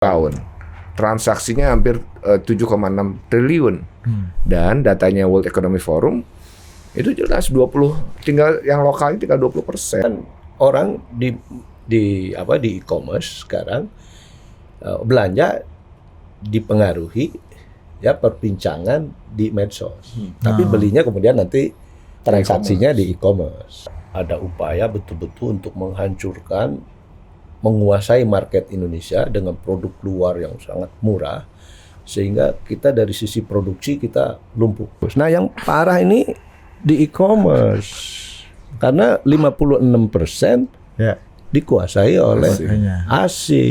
tahun. Transaksinya hampir 7,6 triliun. Dan datanya World Economic Forum itu jelas 20, tinggal yang lokalnya tinggal 20%. Kan orang di e-commerce sekarang belanja dipengaruhi ya perbincangan di medsos. Tapi belinya kemudian nanti transaksinya di e-commerce. Ada upaya betul-betul untuk menghancurkan, menguasai market Indonesia dengan produk luar yang sangat murah, sehingga kita dari sisi produksi kita lumpuh. Nah, yang parah ini di e-commerce karena 56% dikuasai oleh asing.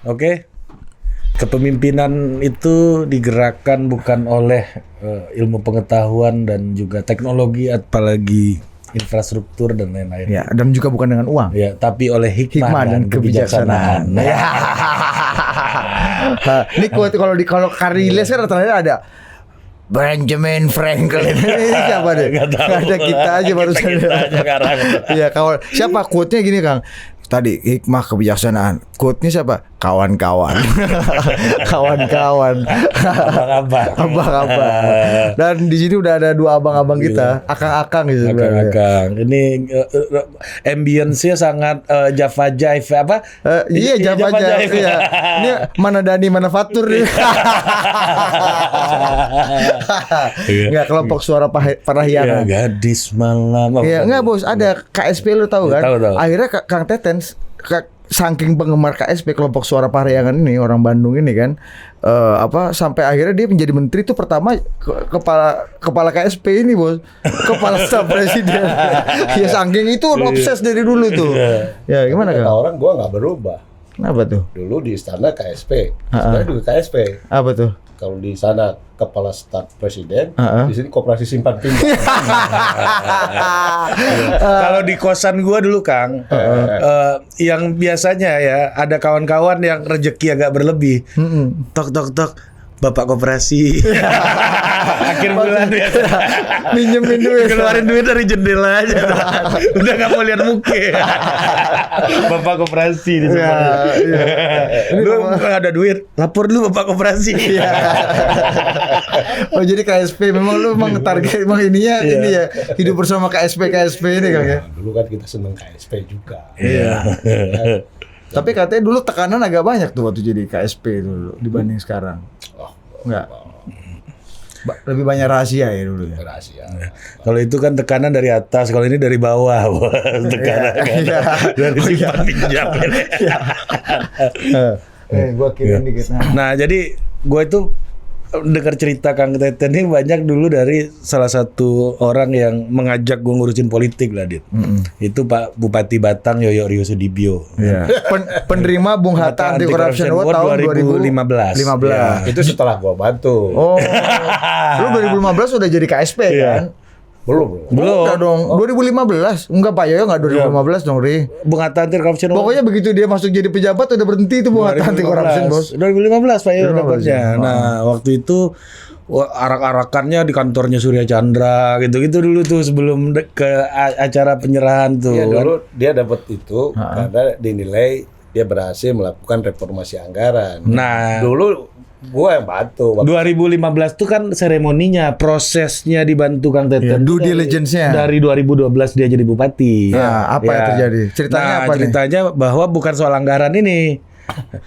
Oke, kepemimpinan itu digerakkan bukan oleh ilmu pengetahuan dan juga teknologi, apalagi infrastruktur dan lain-lain. Ya, dan juga bukan dengan uang. Ya, tapi oleh hikmah dan kebijaksanaan. Ya. Ini quote kalau Kariles kan rata-rata ada Benjamin Franklin. Ini siapa deh? Nggak ada, kita aja barusan. Kita aja sekarang. Iya, siapa quote-nya gini, Kang? Tadi hikmah kebijaksanaan. Quote-nya siapa? Kawan-kawan. Kawan-kawan. Abang-abang. Dan di sini udah ada dua abang-abang kita, akang-akang gitu. Akang-akang. Ini ambience-nya sangat Java Jive apa? Iya, Java Jive. Iya. Ini mana Dani mana Fatur nih. Enggak, kelompok suara Parahyangan. Ya, gadis malam. Iya, enggak Bos, ada KSP lu tahu kan? Tahu. Akhirnya Kang Teten saking penggemar KSP, kelompok suara Parahyangan ini, orang Bandung ini kan, sampai akhirnya dia menjadi menteri itu pertama kepala KSP ini, Bos. Kepala staf presiden. Ya saking itu obses dari dulu tuh. Ya gimana Kata Kang? orang gua nggak berubah. Kenapa tuh? Dulu di istana KSP, sebenarnya juga KSP. Apa tuh? Kalau di sana kepala staf presiden, di sini koperasi simpan pinjam. Kalau di kosan gua dulu Kang, yang biasanya ya ada kawan-kawan yang rezeki agak berlebih. Tok, Bapak koperasi. Akhir bulan biasa. Minjemin duit. Keluarin duit dari jendela aja. Udah gak mau lihat muka. Bapak koperasi di sana. Lu gak ada duit, lapor dulu Bapak koperasi. Oh jadi KSP memang lu emang target emang ininya ini ya, hidup bersama KSP ini Kang ya. Dulu kan kita seneng KSP juga. Iya. Tapi katanya dulu tekanan agak banyak tuh waktu jadi KSP dulu dibanding sekarang. Enggak. Lebih banyak rahasia ya dulu ya. Rahasia. Kalau itu kan tekanan dari atas, kalau ini dari bawah. Tekanan dari simpan pinjam. Gua kirim dikit. Nah, jadi gua itu dengar cerita Kang Teten ini banyak dulu dari salah satu orang yang mengajak gue ngurusin politik lah, Dit. Itu Pak Bupati Batang Yoyo Ryo Sudibyo. Iya. Penerima Bung Hatta Anti Corruption Award tahun 2015. Ya. Itu setelah gua bantu. Oh. Lu 2015 udah jadi KSP kan? Belum. Enggak dong. 2015. Enggak Pak Yoyo, enggak 2015 dong, Ri. Bung Hatta Anti Corruption Award. Pokoknya begitu dia masuk jadi pejabat udah berhenti itu Bung Hatta Anti Corruption, Bos. 2015 Pak Yoyo dapatnya. Nah, waktu itu arak-arakannya di kantornya Surya Chandra gitu-gitu dulu tuh sebelum ke acara penyerahan tuh. Iya, kan? dulu dia dapat itu karena dinilai dia berhasil melakukan reformasi anggaran. Nah, Dulu gua yang bantu. 2015 tuh kan seremoninya, prosesnya dibantu Kang Teten. Ya, due diligence-nya. Dari 2012 dia jadi bupati. Nah, apa yang terjadi? Ceritanya apa nih? Ceritanya bahwa bukan soal anggaran ini.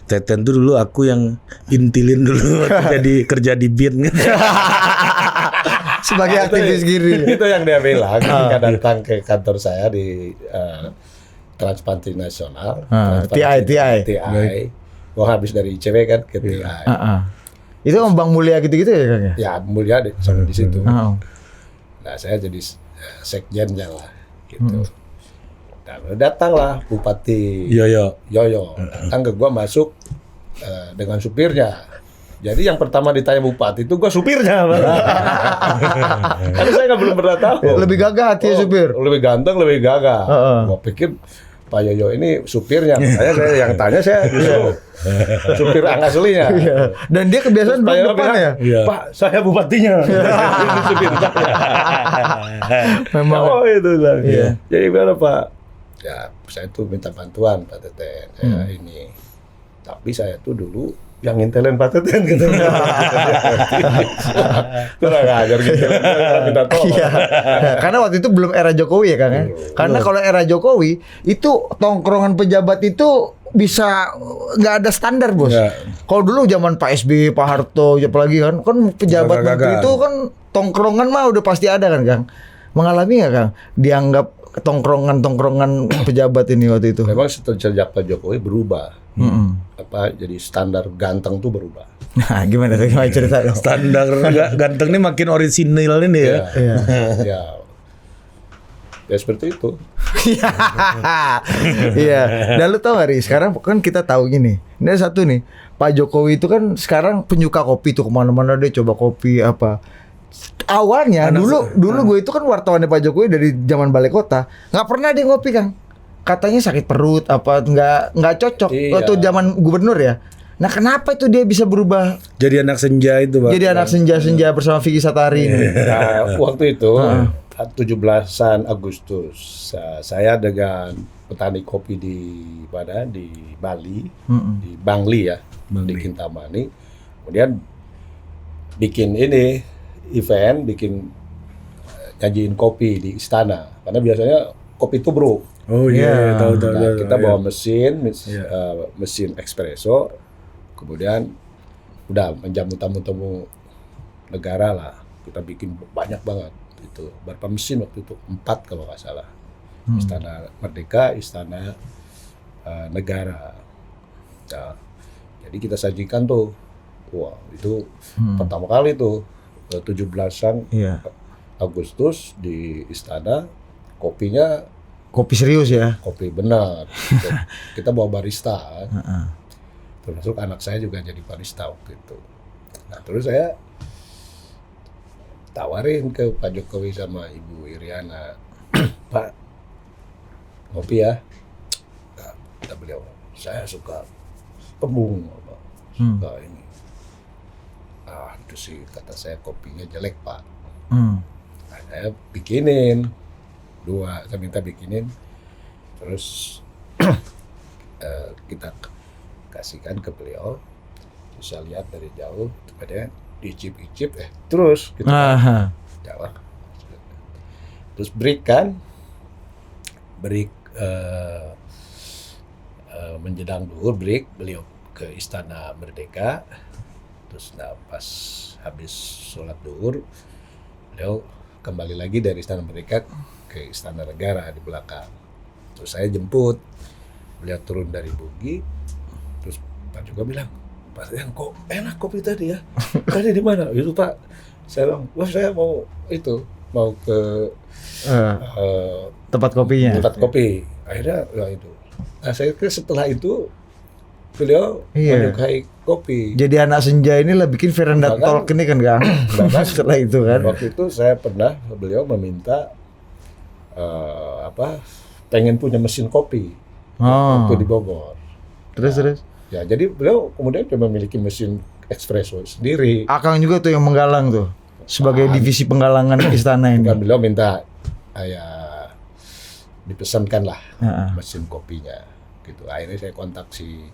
Teten tuh dulu aku yang intilin dulu waktu jadi kerja di BIN. Sebagai aktivis kiri. Itu yang dia bilang ketika datang ke kantor saya di Transparansi Nasional. TI. Gua habis dari ICW kan ke TI. Itu Om Bang Mulia gitu-gitu ya Kang ya? Ya mulia sampai di situ. Nah saya jadi sekjennya lah gitu. Dan datanglah Bupati Yoyo datang ke gua masuk dengan supirnya. Jadi yang pertama ditanya Bupati itu gua supirnya. Karena saya belum pernah tahu. Lebih gagah hati supir. Lebih ganteng, lebih gagah. Gua pikir Pak Yoyo ini supirnya, saya yang tanya saya justru supir aslinya. Iya. Dan dia kebiasaan Pak duduk Yoyo depan bilang, ya. Iya. Pak, saya bupatinya. Ini supir saya. Memang. Oh itu lah. Iya. Jadi gimana Pak? Ya saya tuh minta bantuan Pak Teten. Saya ini. Tapi saya tuh dulu yang ngintelin Pak Teten gitu. Kurang ajar gitu. Minta tolong. Iya. Nah, karena waktu itu belum era Jokowi ya Kang ya. Karena kalau era Jokowi itu tongkrongan pejabat itu bisa nggak ada standar bos. Nggak. Kalau dulu zaman Pak SBY, Pak Harto, apalagi kan pejabat Gagah-gagah. menteri itu kan tongkrongan mah udah pasti ada kan Kang. Mengalami nggak Kang? Dianggap tongkrongan pejabat ini waktu itu. Memang sejak Pak Jokowi berubah. Mm-mm. Jadi standar ganteng tuh berubah. Nah, gimana tuh? Gimana cerita dong? Standar ganteng ini makin orisinil ini ya. Iya. Ya. Ya seperti itu. Iya. Dan lu tau gak Ri, sekarang kan kita tahu gini. Ini ada satu nih, Pak Jokowi itu kan sekarang penyuka kopi tuh, kemana-mana dia coba kopi apa. Awalnya dulu gue itu kan wartawannya Pak Jokowi dari zaman balai kota, nggak pernah dia ngopi Kang. Katanya sakit perut apa nggak cocok Iya. waktu zaman gubernur ya. Nah kenapa itu dia bisa berubah Jadi anak senja itu, Pak. jadi anak senja-senja bersama Vicky Satari ini? Nah, waktu itu 17-an Agustus saya dengan petani kopi di Bali, di Bangli ya, di Kintamani. Kemudian bikin ini event, nyajiin kopi di istana. Karena biasanya kopi tubruk. Oh iya, tahu. Nah, kita bawa Iya. mesin espresso, kemudian udah menjamu tamu-tamu negara lah. Kita bikin banyak banget itu. Berapa mesin waktu itu? 4 kalau nggak salah. Istana Merdeka, Istana Negara. Nah, jadi kita sajikan tuh. Wah, itu pertama kali tuh 17-an Iya. Agustus di istana, kopinya Kopi serius ya. kopi benar. Kita bawa barista kan. Termasuk anak saya juga jadi barista waktu itu. Nah terus saya tawarin ke Pak Jokowi sama Ibu Iriana, Pak ngopi ya. Nah, kata beliau, saya suka kembung, Pak. Suka ini. Ah itu sih kata saya kopinya jelek Pak. Nah, saya bikinin 2, saya minta bikinin, terus kita kasihkan ke beliau, terus saya lihat dari jauh, kemudian diicip-icip, terus gitu kan. Jawab. Terus break menjelang duhur break, beliau ke Istana Merdeka, terus pas habis sholat duhur, beliau kembali lagi dari Istana Merdeka ke Istana Negara di belakang. Terus saya jemput, beliau turun dari bogi, terus Pak Jokowi bilang, Pak yang kok enak kopi tadi ya? Tadi di mana? Itu Pak, saya bilang, wah saya mau ke Tempat kopinya. tempat kopi. Akhirnya ya itu. Nah saya kira setelah itu beliau Iya. menyukai kopi. Jadi anak senja ini lah bikin Veranda Bahkan- Talk ini kan Kang. Setelah itu kan. Waktu itu saya pernah beliau meminta pengen punya mesin kopi Oh. waktu di Bogor. Terus. Ya jadi beliau kemudian juga memiliki mesin espresso sendiri. Akang juga tuh yang menggalang tuh. Sebagai divisi penggalangan istana ini. Dan beliau minta ya dipesankan lah Heeh. mesin kopinya gitu. Akhirnya saya kontak si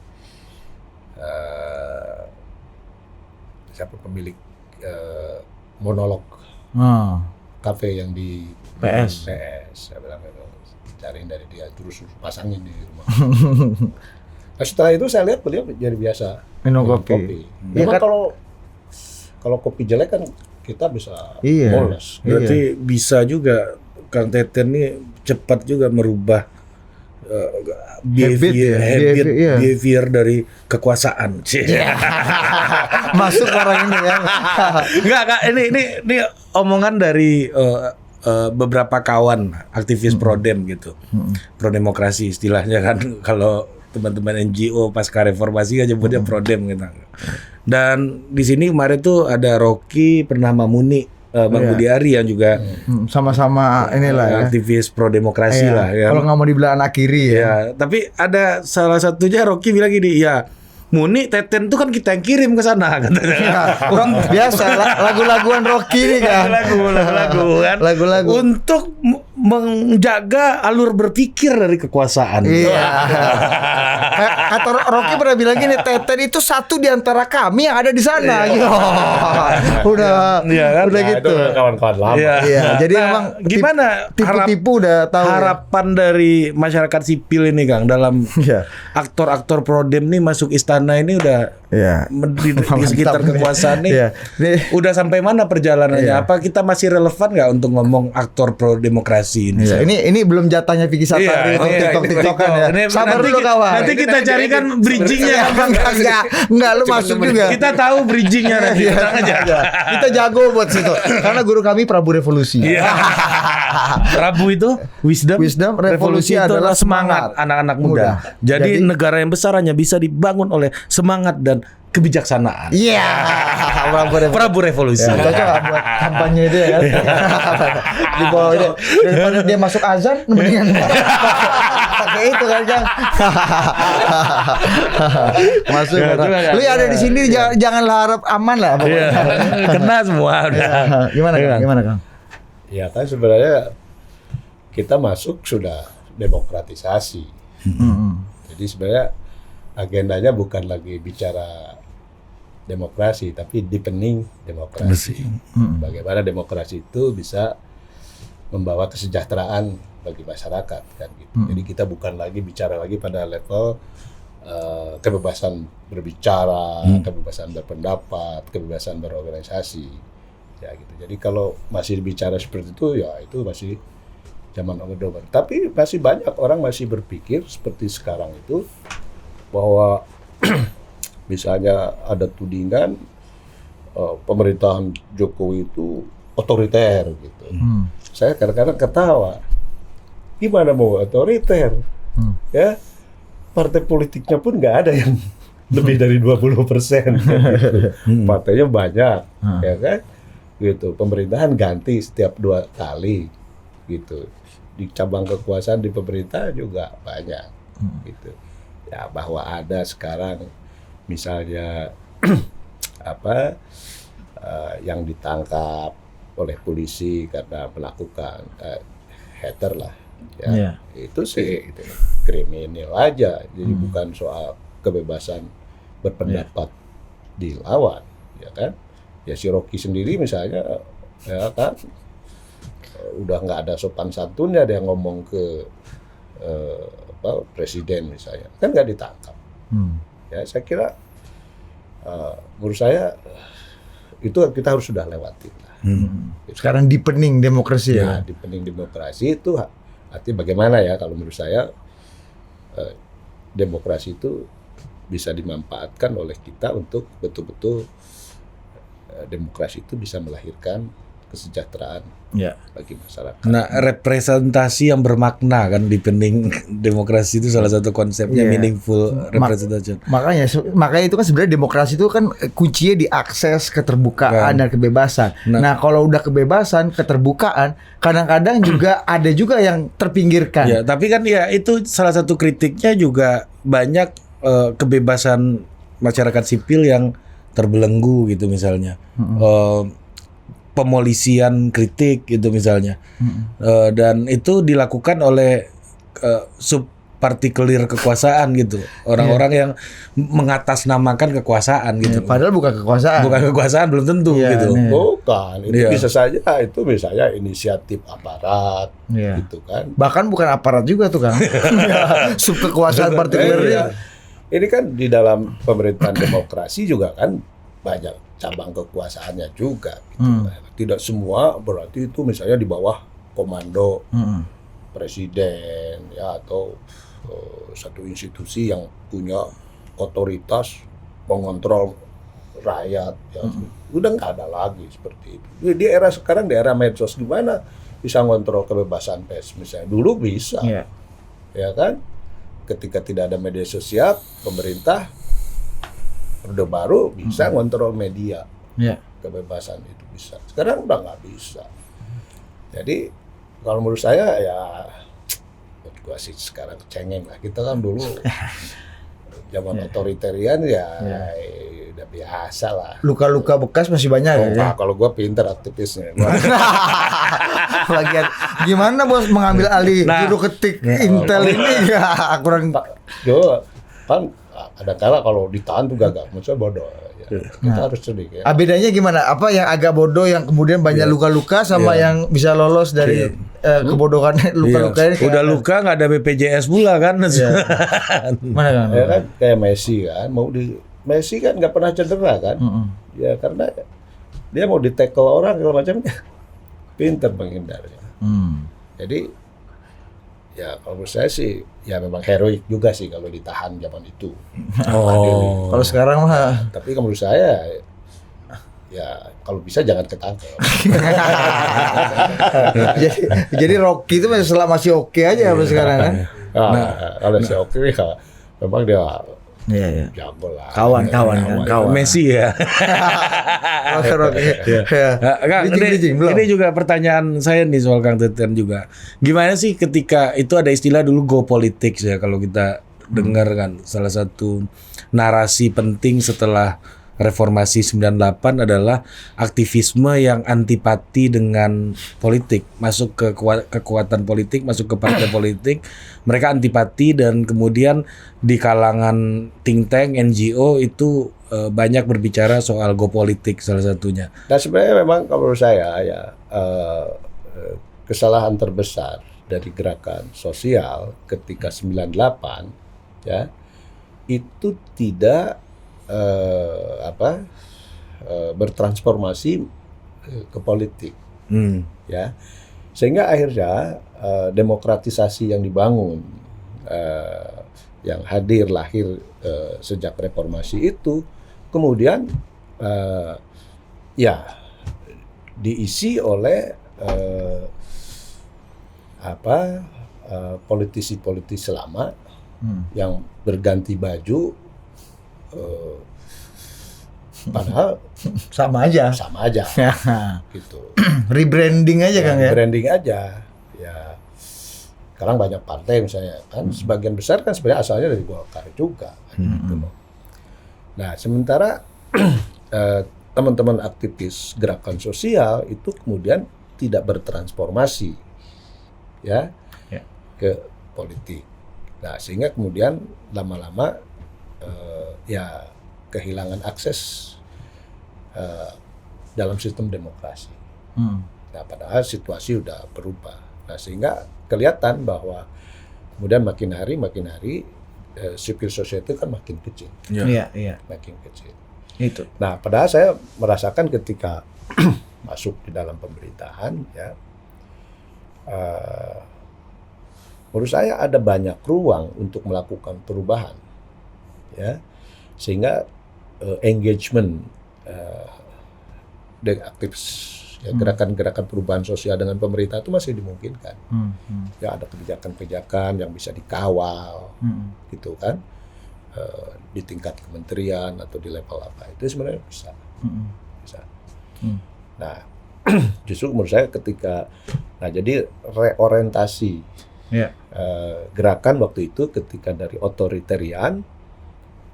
siapa pemilik monolog Oh. kafe yang di PS. Saya bilang cariin dari dia terus pasangin di rumah. Nah, setelah itu saya lihat beliau jadi biasa Minum kopi. Iya Memang kan? kalau kopi jelek kan kita bisa Iya. bolos. Berarti bisa juga Kang Teten ini cepat juga merubah behavior dari kekuasaan. Masuk orang ini ya. Enggak, ini omongan dari beberapa kawan aktivis Prodem gitu. Prodemokrasi istilahnya kan kalau teman-teman NGO pasca reformasi kan nyebutnya Prodem gitu. Dan di sini kemarin tuh ada Rocky pernah Mamuni Bang Budi Ari yang juga Sama-sama inilah ya. aktivis pro demokrasi Iya. lah ya. Kalau nggak mau dibilang anak kiri ya. Ya, tapi ada salah satunya Rocky bilang gini, ya Muni Teten tuh kan kita yang kirim ke sana katanya. Ya, biasa lagu-laguan Rocky nih kan. Lagu-lagu kan. Lagu-lagu. Untuk menjaga alur berpikir dari kekuasaan. Iya. Kata Rocky pernah bilang gini, Teten itu satu di antara kami yang ada di sana. Gitu. Udah, Iya kan? udah Nah, gitu. itu kawan-kawan lama. Iya, jadi Nah, emang gimana tipu-tipu udah tahu. Ya. harapan dari masyarakat sipil ini Kang dalam Iya. aktor-aktor prodem nih masuk istana ini udah Iya. di sekitar Mantap nih. kekuasaan nih. Iya. Nih, Udah sampai mana perjalanannya? Iya. Apa kita masih relevan nggak untuk ngomong aktor pro demokrasi ini? iya, ini belum jatahnya Vicky Satari untuk TikTok-TikTokan ya. Ini Sabar nanti dulu kawan. Nanti kita carikan bridgingnya. Enggak, lu masuk juga. Kita tahu bridgingnya nanti. Iya, Tenang aja. Kita jago buat situ. Karena guru kami Prabu Revolusi. Iya. Rabu itu wisdom. Wisdom, revolusi itu adalah adalah semangat anak-anak muda. Jadi negara yang besar hanya bisa dibangun oleh semangat dan kebijaksanaan. Iya. Prabu Revolusi. Ya, cocok lah buat kampanye itu ya kan. Di bawah dia daripada dia masuk azan mendingan pakai itu kan Kang. Masuk Ya, kan. coba, Kang. Lu yang ada di sini jangan harap aman lah Iya. pokoknya. Kena semua udah. Gimana Iya. Kang? Gimana Kang? Ya kan sebenarnya kita masuk sudah demokratisasi. Jadi sebenarnya agendanya bukan lagi bicara demokrasi, tapi deepening demokrasi. Bagaimana demokrasi itu bisa membawa kesejahteraan bagi masyarakat kan gitu. Jadi kita bukan lagi bicara lagi pada level kebebasan berbicara, kebebasan berpendapat, kebebasan berorganisasi. Ya gitu. Jadi kalau masih bicara seperti itu ya itu masih zaman Orde Baru. Tapi masih banyak orang masih berpikir seperti sekarang itu bahwa misalnya ada tudingan pemerintahan Jokowi itu otoriter gitu. Saya kadang-kadang ketawa. Gimana mau otoriter? Ya, partai politiknya pun nggak ada yang lebih dari 20%. Partainya banyak, ya kan? Gitu. Pemerintahan ganti setiap 2 kali, gitu. Di cabang kekuasaan di pemerintah juga banyak, gitu. Ya bahwa ada sekarang misalnya yang ditangkap oleh polisi karena melakukan hater lah, ya itu sih itu kriminal aja, jadi bukan soal kebebasan berpendapat dilawan, ya kan? Ya si Rocky sendiri misalnya, ya kan, udah nggak ada sopan santunnya dia ngomong ke presiden misalnya, kan nggak ditangkap. Ya saya kira menurut saya itu kita harus sudah lewatin lah. Sekarang deepening demokrasi Ya, ya. deepening demokrasi itu artinya bagaimana ya kalau menurut saya demokrasi itu bisa dimanfaatkan oleh kita untuk betul-betul demokrasi itu bisa melahirkan kesejahteraan bagi masyarakat. Nah, representasi yang bermakna kan dipending demokrasi itu salah satu konsepnya Iya. meaningful representation. Makanya itu kan sebenarnya demokrasi itu kan kuncinya di akses keterbukaan dan kebebasan. Nah, kalau udah kebebasan, keterbukaan, kadang-kadang juga ada juga yang terpinggirkan. Ya, tapi kan ya itu salah satu kritiknya juga banyak kebebasan masyarakat sipil yang terbelenggu gitu misalnya. Pemolisian kritik gitu misalnya. Dan itu dilakukan oleh subpartikulir kekuasaan gitu. Orang-orang yang mengatasnamakan kekuasaan gitu. Padahal bukan kekuasaan. Bukan kekuasaan belum tentu Iya, gitu. nih. Bukan, itu Iya. bisa saja itu misalnya inisiatif aparat, Iya. gitu kan. Bahkan bukan aparat juga tuh Kang. Sub kekuasaan partikuler. Iya. Ini kan di dalam pemerintahan demokrasi juga kan banyak cabang kekuasaannya juga. Gitu. Tidak semua berarti itu misalnya di bawah komando presiden ya atau satu institusi yang punya otoritas mengontrol rakyat. Ya. Udah nggak ada lagi seperti itu. Di era sekarang, di era medsos gimana bisa ngontrol kebebasan pers misalnya. Dulu bisa, ya kan? Ketika tidak ada media sosial, pemerintah Orde Baru bisa ngontrol media. kebebasan itu bisa. Sekarang udah nggak bisa. Jadi kalau menurut saya ya, buat gua sih sekarang cengeng lah. Kita kan dulu zaman otoritarian ya, udah biasa lah. Luka-luka bekas masih banyak Oh, ya. kalau gua pinter aktivisnya. Gua Lagian gimana bos mengambil alih juru ketik Intel ini ya kurang. Yo, kan ada kala kalau ditahan tuh gagal, maksudnya bodoh. Ya. Kita harus sedih ya. Bedanya gimana? Apa yang agak bodoh yang kemudian banyak luka-luka sama yang bisa lolos dari kebodohan luka-luka ini? Udah luka nggak ada BPJS pula kan? Mana kan? Ya kan kayak Messi kan, Messi kan nggak pernah cedera kan? Ya karena dia mau di-tackle orang segala macam, pinter menghindarnya. Jadi ya kalau menurut saya sih ya memang heroik juga sih kalau ditahan zaman itu. Kalau sekarang mah Tapi kalau menurut saya ya kalau bisa jangan ketangkep. jadi Rocky itu masih oke aja sampai sekarang kan? Kalau si oke ya memang dia Iya. jago lah. Kawan. Messi ya. Rocky. Kang, Bridging, belum? ini juga pertanyaan saya nih soal Kang Teten juga. Gimana sih ketika itu ada istilah dulu go politics ya, kalau kita dengar kan salah satu narasi penting setelah reformasi 98 adalah aktivisme yang antipati dengan politik, masuk ke kekuatan politik, masuk ke partai politik, mereka antipati dan kemudian di kalangan think tank NGO itu banyak berbicara soal go politik salah satunya. Nah sebenarnya memang kalau menurut saya ya kesalahan terbesar dari gerakan sosial ketika 98 ya itu tidak bertransformasi ke politik, ya, sehingga akhirnya demokratisasi yang dibangun, yang lahir sejak reformasi itu kemudian ya diisi oleh politisi-politisi lama yang berganti baju. Padahal sama aja gitu. Rebranding aja kan ya? Branding aja ya. Sekarang banyak partai misalnya kan sebagian besar kan sebenarnya asalnya dari Golkar juga gitu loh. Nah sementara teman-teman aktivis gerakan sosial itu kemudian tidak bertransformasi ya ke politik. Nah sehingga kemudian lama-lama ya kehilangan akses dalam sistem demokrasi. Nah, padahal situasi udah berubah. Nah, sehingga kelihatan bahwa kemudian makin hari civil society kan makin kecil. Iya. Makin kecil. Itu. Nah, padahal saya merasakan ketika masuk di dalam pemerintahan ya menurut saya ada banyak ruang untuk melakukan perubahan. Ya. Sehingga engagement dengan aktivis ya, gerakan-gerakan perubahan sosial dengan pemerintah itu masih dimungkinkan. Ya ada kebijakan-kebijakan yang bisa dikawal, gitu kan, di tingkat kementerian atau di level apa itu sebenarnya bisa. Nah, justru menurut saya jadi reorientasi gerakan waktu itu ketika dari otoritarian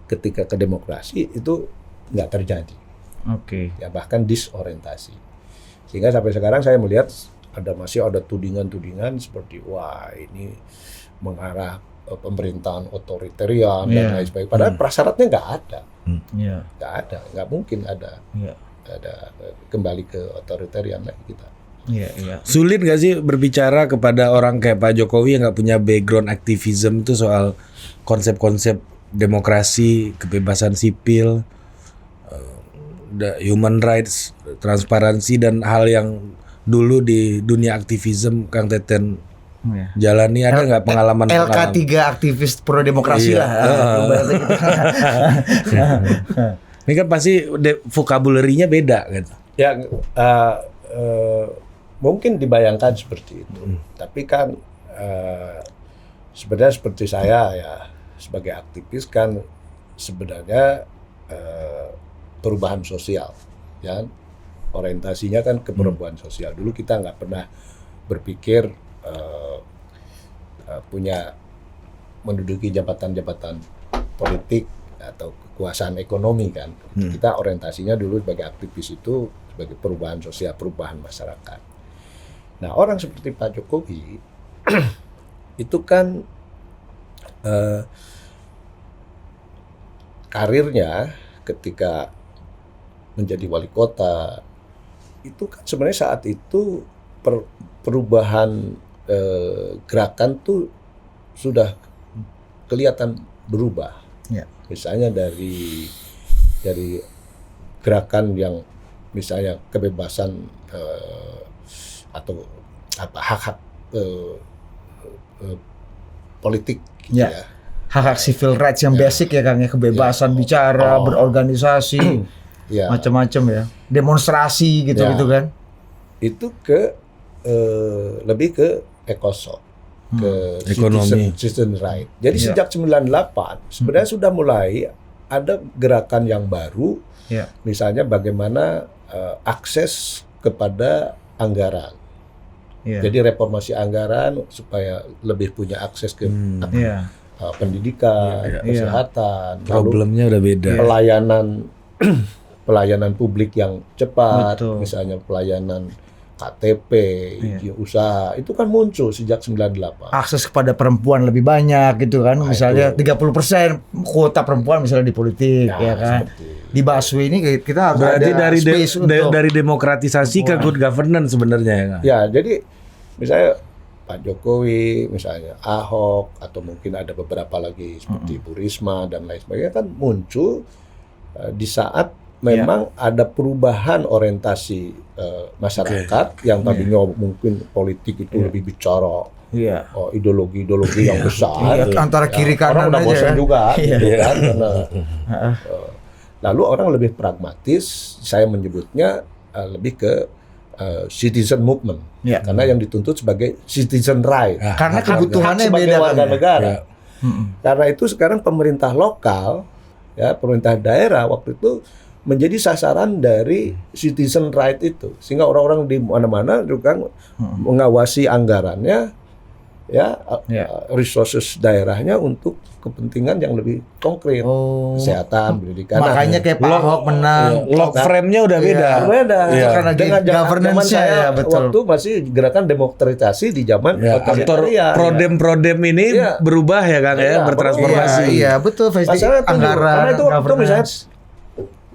ketika ke demokrasi itu nggak terjadi. Ya bahkan disorientasi. Sehingga sampai sekarang saya melihat masih ada tudingan-tudingan seperti wah ini mengarah pemerintahan otoritarian dan lain sebagainya. Padahal prasyaratnya nggak ada. Nggak ada, nggak mungkin ada kembali ke otoritarian lagi kita. Sulit nggak sih berbicara kepada orang kayak Pak Jokowi yang nggak punya background aktivism itu soal konsep-konsep demokrasi, kebebasan sipil, human rights, transparansi dan hal yang dulu di dunia aktivism Kang Teten jalani, ada nggak pengalaman? LK3 aktivis pro demokrasi lah. Ini kan pasti vocabulary-nya beda kan? Ya mungkin dibayangkan seperti itu, tapi kan sebenarnya seperti saya ya sebagai aktivis kan sebenarnya perubahan sosial ya orientasinya kan ke perubahan sosial. Dulu kita nggak pernah berpikir punya menduduki jabatan-jabatan politik atau kekuasaan ekonomi kan. Kita orientasinya dulu sebagai aktivis itu sebagai perubahan sosial, perubahan masyarakat. Nah, orang seperti Pak Jokowi itu kan karirnya ketika menjadi wali kota itu kan sebenarnya saat itu perubahan gerakan tuh sudah kelihatan berubah. Ya. Misalnya dari gerakan yang misalnya kebebasan atau apa hak-hak politik gitu Ya. ya. Hak-hak civil rights yang basic ya Kang ya, kebebasan bicara, berorganisasi, Ya. macam-macam ya. Demonstrasi gitu-gitu kan. Itu lebih ke ekosok, ke Ekonomi. citizen right. Jadi Ya. sejak 98 sebenarnya sudah mulai ada gerakan yang baru, Ya. misalnya bagaimana akses kepada anggaran. Iya. Jadi reformasi anggaran supaya lebih punya akses ke Iya. pendidikan, kesehatan, lalu Problemnya udah beda. pelayanan publik yang cepat, Betul. misalnya pelayanan KTP, izin usaha, itu kan muncul sejak 98. Akses kepada perempuan lebih banyak gitu kan. Misalnya 30% kuota perempuan misalnya di politik ya kan. seperti Di busway ini kita harus Berarti ada space untuk dari demokratisasi ke good governance sebenarnya ya Kang? Ya, jadi misalnya Pak Jokowi, misalnya Ahok, atau mungkin ada beberapa lagi seperti Bu Risma dan lain sebagainya kan muncul di saat memang ada perubahan orientasi masyarakat yang tadinya mungkin politik itu lebih bicara Iya. ideologi yang besar. Iya, antara kiri kanan orang udah aja bosan ya. juga, Iya. gitu kan, karena, lalu orang lebih pragmatis, saya menyebutnya lebih ke citizen movement, Iya. karena yang dituntut sebagai citizen right, Karena hak kebutuhannya sebagai beda kan warga ya? negara. Karena itu sekarang pemerintah lokal, ya pemerintah daerah waktu itu menjadi sasaran dari citizen right itu, sehingga orang-orang di mana-mana juga mengawasi anggarannya, ya resources daerahnya untuk kepentingan yang lebih konkret, kesehatan, pendidikan. Makanya kayak Pak Ahok menang. Log frame-nya udah beda. Berbeda. Itu karena Dengan zaman governance-nya saya ya, betul. waktu masih gerakan demokratisasi di zaman Ya, aktor otoritarian. prodem ini Iya. berubah ya Kang ya, Iya, bertransformasi. Iya, betul. Masalah itu Anggaran, karena itu waktu misalnya governance.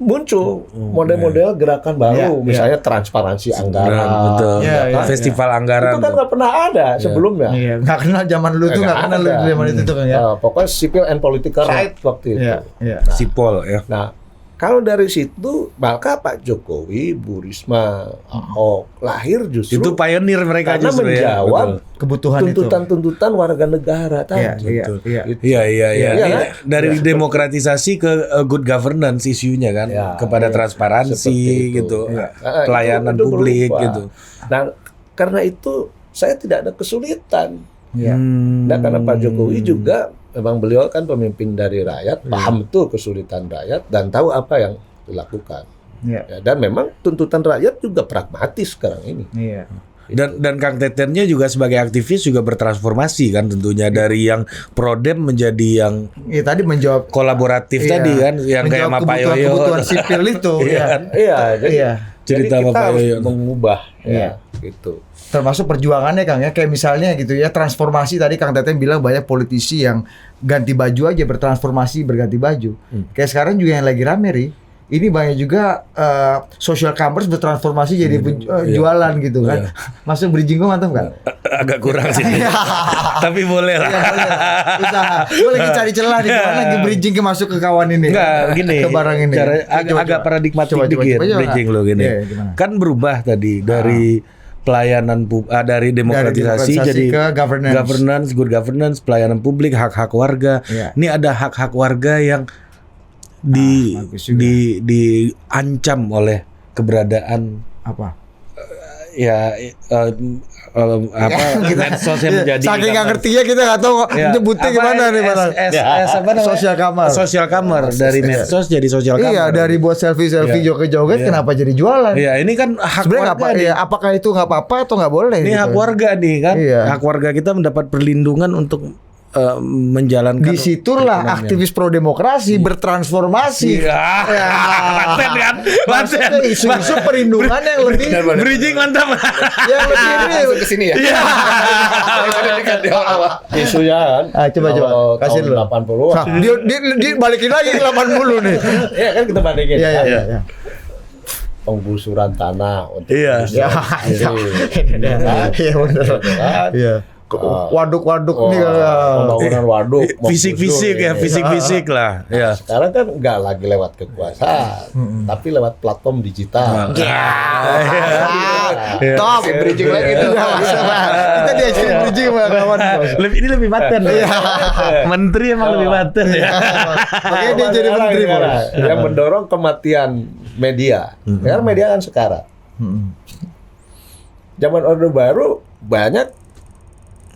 muncul model-model gerakan baru, misalnya transparansi anggaran, Betul. Iya, iya. Festival anggaran. itu kan nggak pernah ada sebelumnya. Iya, nggak kenal zaman lu tuh, nggak kenal lu ada. zaman itu tuh kan ya. Pokoknya civil and political right waktu itu. Iya, iya. Sipol ya. Nah, kalau dari situ maka Pak Jokowi, Bu Risma, Ahok lahir justru Itu pioneer mereka karena justru ya. menjawab Kebutuhan itu. tuntutan-tuntutan warga negara Iya, tadi. iya, iya. Gitu. Iya iya iya. Iya, Iya, kan? dari demokratisasi ke good governance isunya kan, Ya, kepada iya. transparansi Seperti itu. gitu, Iya. pelayanan Itu publik berubah. gitu. Nah, karena itu saya tidak ada kesulitan. Iya. Nah, karena Pak Jokowi juga memang beliau kan pemimpin dari rakyat, paham betul kesulitan rakyat dan tahu apa yang dilakukan. Iya. Ya, dan memang tuntutan rakyat juga pragmatis sekarang ini. Iya. Dan Kang Tetennya juga sebagai aktivis juga bertransformasi kan tentunya dari yang prodem menjadi yang Iya, tadi menjawab kolaboratif iya, tadi kan, yang kayak menjawab sama Pak Yoyo. kebutuhan sipil itu. Iya Iya. kan? Iya, jadi, Iya. jadi Cerita sama kita Pak harus Yoyo. mengubah Iya. ya, gitu. Termasuk perjuangannya Kang ya, kayak misalnya gitu ya, transformasi tadi Kang Teten bilang banyak politisi yang ganti baju aja, bertransformasi berganti baju. Kayak sekarang juga yang lagi rame Ri, ini banyak juga social commerce bertransformasi jadi jualan gitu kan. Masuk bridging gua mantap kan? Agak kurang sih. Tapi boleh lah. Iya, boleh. Usaha. Gue lagi cari celah nih gimana lagi bridging ke masuk ke kawan ini. Enggak, gini. Ke barang ini. Cara Coba, agak coba. paradigmatik Coba, dikit coba. bridging lo gini. Iya, gimana? Kan berubah tadi dari pelayanan dari demokratisasi demokratisasi jadi ke governance. good governance, pelayanan publik, hak-hak warga. Iya. Ini ada hak-hak warga yang bagus juga. diancam oleh keberadaan Apa? ya medsosnya menjadi saking nggak ngerti ya kita nggak tahu nyebutnya gimana nih mana. apa namanya? Sosial kamar dari medsos jadi sosial kamar. Iya, dari buat selfie joget-joget kenapa jadi jualan? Iya, ini kan hak Sebenarnya warga nih. apakah itu nggak apa-apa atau nggak boleh? Ini gitu? hak warga nih kan. Iya. Hak warga kita mendapat perlindungan untuk menjalankan. Disitulah aktivis pro demokrasi bertransformasi. Iya. Manten kan? Maksudnya isu-isu perlindungan yang lebih Bridging mantap. yang lebih real. Langsung ke sini ya. Iya. Isunya kan. Coba kasih dulu. 80-an. Nah, dia balikin lagi ke 80 nih. Iya kan kita balikin. Iya. Penggusuran tanah untuk Iya. Ya, iya benar. Iya. Waduk-waduk nih pembangunan waduk, Fisik-fisik ya, fisik-fisik lah. Ya. Sekarang kan nggak lagi lewat kekuasaan, tapi lewat platform digital. Top Bridging lagi tuh. Kita diajarin bridging sama kawan. Ini lebih paten. Menteri emang lebih paten ya. Makanya dia jadi menteri, Bos. Yang mendorong kematian media. Karena media kan sekarat. Zaman Orde Baru banyak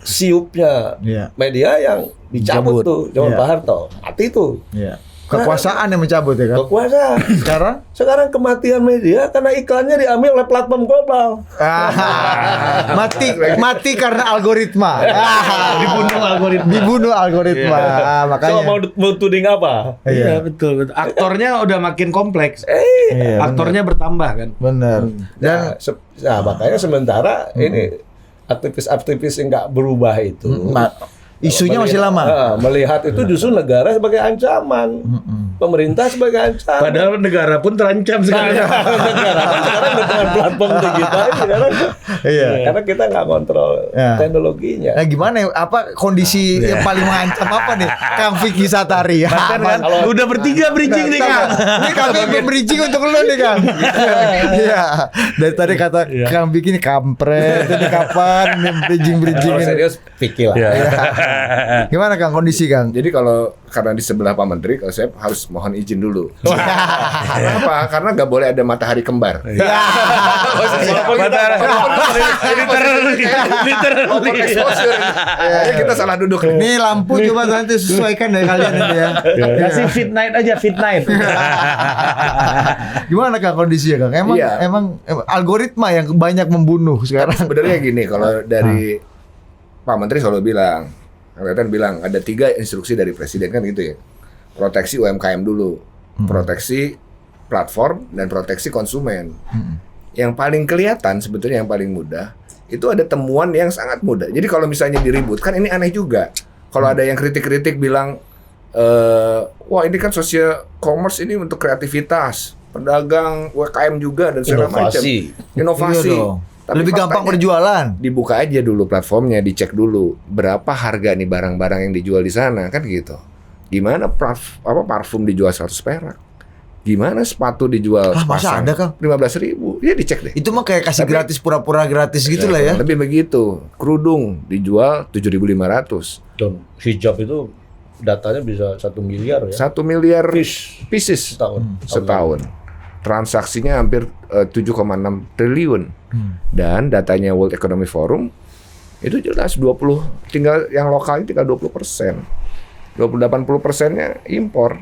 siupnya media yang dicabut tuh zaman Pak Harto. Mati tuh. Iya. Kekuasaan yang mencabut ya kan. Kekuasaan. Sekarang kematian media karena iklannya diambil oleh platform global. Mati karena algoritma. Dibunuh algoritma. Makanya. So mau tuding apa? Iya betul. Aktornya udah makin kompleks. Iya, Aktornya bertambah kan. Benar. Dan Makanya sementara ini aktivis-aktivis yang nggak berubah itu isunya masih lama. Melihat itu justru negara sebagai ancaman, pemerintah sebagai ancaman. Padahal negara pun terancam sekarang. Negara kan sekarang dengan platform digital sekarang, karena kita nggak kontrol teknologinya. Nah gimana ya? Apa kondisi yang paling mengancam apa nih? Kang Vicky Satari. Kan udah bertiga bridging nih Kang. Ini kami bridging untuk lu nih Kang. Iya. Dari tadi kata Kang Vicky ini kampret. Ini kapan nih bridging Kalau ini? serius pikir lah. Gimana Kang kondisi Kang? Jadi karena di sebelah Pak Menteri, kalau saya harus mohon izin dulu. Kenapa? Karena nggak boleh ada matahari kembar. Ya kita salah duduk. Nih lampu coba nanti sesuaikan dari kalian ini ya. Kasih fit night aja, fit night. Gimana Kang kondisinya Kang? Emang algoritma yang banyak membunuh sekarang. Sebenarnya gini, kalau dari Pak Menteri selalu bilang, ada 3 instruksi dari Presiden kan gitu ya. Proteksi UMKM dulu, proteksi platform, dan proteksi konsumen. Yang paling kelihatan sebetulnya yang paling mudah, itu ada temuan yang sangat mudah. Jadi kalau misalnya diributkan, ini aneh juga. Kalau ada yang kritik-kritik bilang, wah ini kan social commerce ini untuk kreativitas, pedagang, UMKM juga, dan segala macam. Inovasi. Tapi lebih gampang berjualan. Dibuka aja dulu platformnya, dicek dulu berapa harga nih barang-barang yang dijual di sana, kan gitu. Gimana parfum dijual 100 perak? Gimana sepatu dijual masa ada Kang? 15.000? Ya dicek deh. Itu mah kayak kasih gratis pura-pura gratis gitu lah ya. Lebih begitu. Kerudung dijual 7.500. Dan hijab itu datanya bisa 1 miliar ya. 1 miliar pieces setahun. Transaksinya hampir 7,6 triliun. Dan datanya World Economic Forum itu jelas tinggal yang lokal tinggal 20%. 80%-nya impor.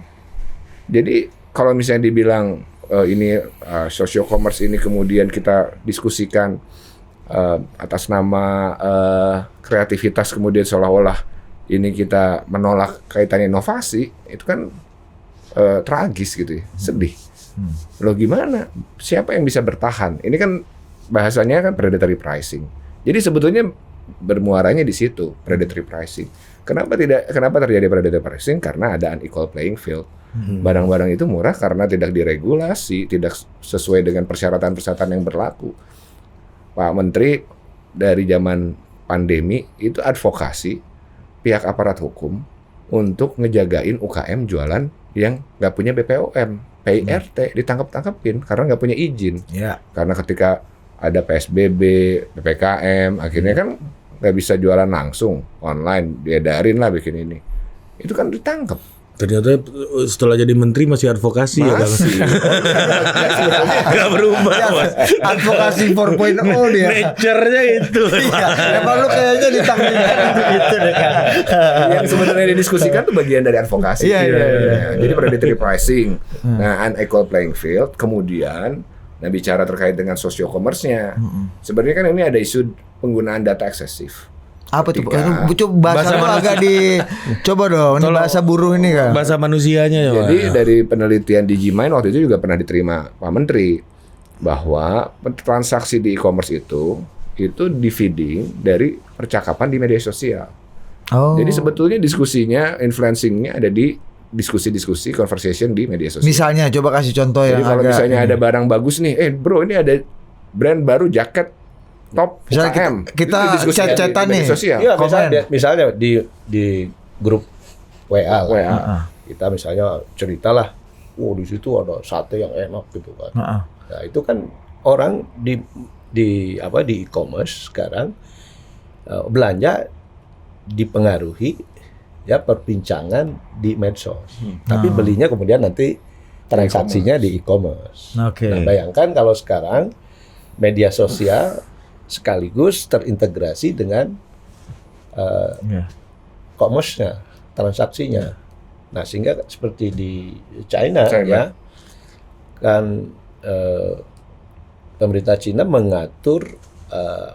Jadi kalau misalnya dibilang ini social commerce ini kemudian kita diskusikan atas nama kreativitas, kemudian seolah-olah ini kita menolak kaitannya inovasi, itu kan tragis gitu ya, sedih. Loh gimana? Siapa yang bisa bertahan? Ini kan bahasanya kan predatory pricing. Jadi sebetulnya bermuaranya di situ, predatory pricing. Kenapa terjadi predatory pricing? Karena ada unequal playing field. Barang-barang itu murah karena tidak diregulasi, tidak sesuai dengan persyaratan-persyaratan yang berlaku. Pak Menteri dari zaman pandemi itu advokasi pihak aparat hukum untuk ngejagain UKM jualan yang nggak punya BPOM. PIRT ditangkap-tangkapin karena nggak punya izin. Karena ketika ada PSBB, PPKM, akhirnya kan nggak bisa jualan langsung, online, diedarin lah bikin ini. Itu kan ditangkap. Ternyata setelah jadi menteri masih advokasi ya Kang. Masih. Gak berubah Mas. Advokasi 4.0 dia. Nature-nya itu. Iya, emang lu kayaknya ditanggung gitu deh kan. Yang sebenarnya didiskusikan tuh bagian dari advokasi. Iya. Jadi predatory pricing, nah unequal playing field, kemudian bicara terkait dengan socio-commerce-nya. Sebenarnya kan ini ada isu penggunaan data eksesif. Apa tuh? Ketika- Coba bahasa lu agak coba dong, ini Tolong. bahasa buruh ini kan. Bahasa manusianya ya. Jadi Pak. dari penelitian Digimind waktu itu juga pernah diterima Pak Menteri bahwa transaksi di e-commerce itu di feeding dari percakapan di media sosial. Oh. Jadi sebetulnya diskusinya, influencingnya ada di diskusi-diskusi, conversation di media sosial. Misalnya coba kasih contoh Jadi yang kalau agak misalnya ada barang bagus nih, bro ini ada brand baru jaket top Misalnya UKM. kita Itu didiskusikan di chat-chatan media nih. sosial. Iya, Komen. misalnya di grup WA lah. WA. Kita misalnya ceritalah, di situ ada sate yang enak gitu kan. Heeh. Nah, itu kan orang di e-commerce sekarang belanja dipengaruhi ya perbincangan di medsos. Tapi belinya kemudian nanti transaksinya di e-commerce. Oke. Nah, bayangkan kalau sekarang media sosial sekaligus terintegrasi dengan Iya. commerce-nya, transaksinya. Nah, sehingga seperti di China. Ya, kan pemerintah Cina mengatur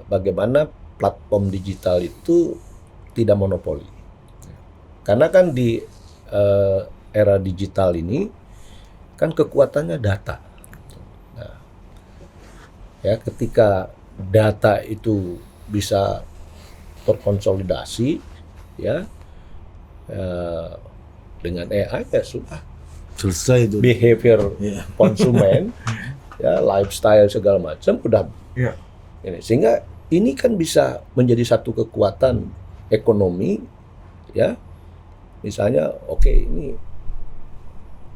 bagaimana platform digital itu tidak monopoli. Karena kan di era digital ini kan kekuatannya data. Nah, ya ketika data itu bisa terkonsolidasi, ya dengan AI ya sudah Selesai itu. behavior konsumen, ya lifestyle segala macam udah. Iya. Ini sehingga ini kan bisa menjadi satu kekuatan ekonomi, ya. Misalnya, ini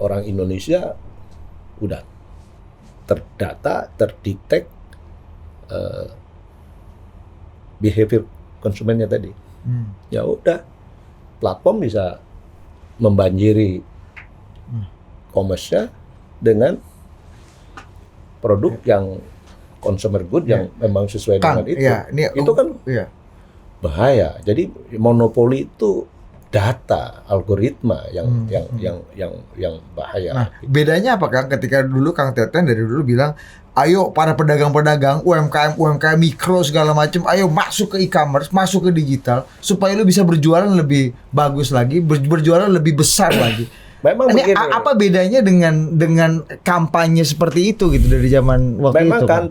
orang Indonesia udah terdata, terdetek behavior konsumennya tadi. Ya udah, platform bisa membanjiri commerce-nya dengan produk yang consumer good yang memang sesuai Kang, dengan itu. iya, ini itu kan iya. bahaya. Jadi monopoli itu data, algoritma yang bahaya. Nah, bedanya apa Kang? Ketika dulu Kang Teten dari dulu bilang, ayo para pedagang-pedagang, UMKM mikro segala macam, ayo masuk ke e-commerce, masuk ke digital, supaya lu bisa berjualan lebih bagus lagi, berjualan lebih besar lagi. Memang Ini begini. apa bedanya dengan kampanye seperti itu gitu dari zaman waktu Memang itu? kan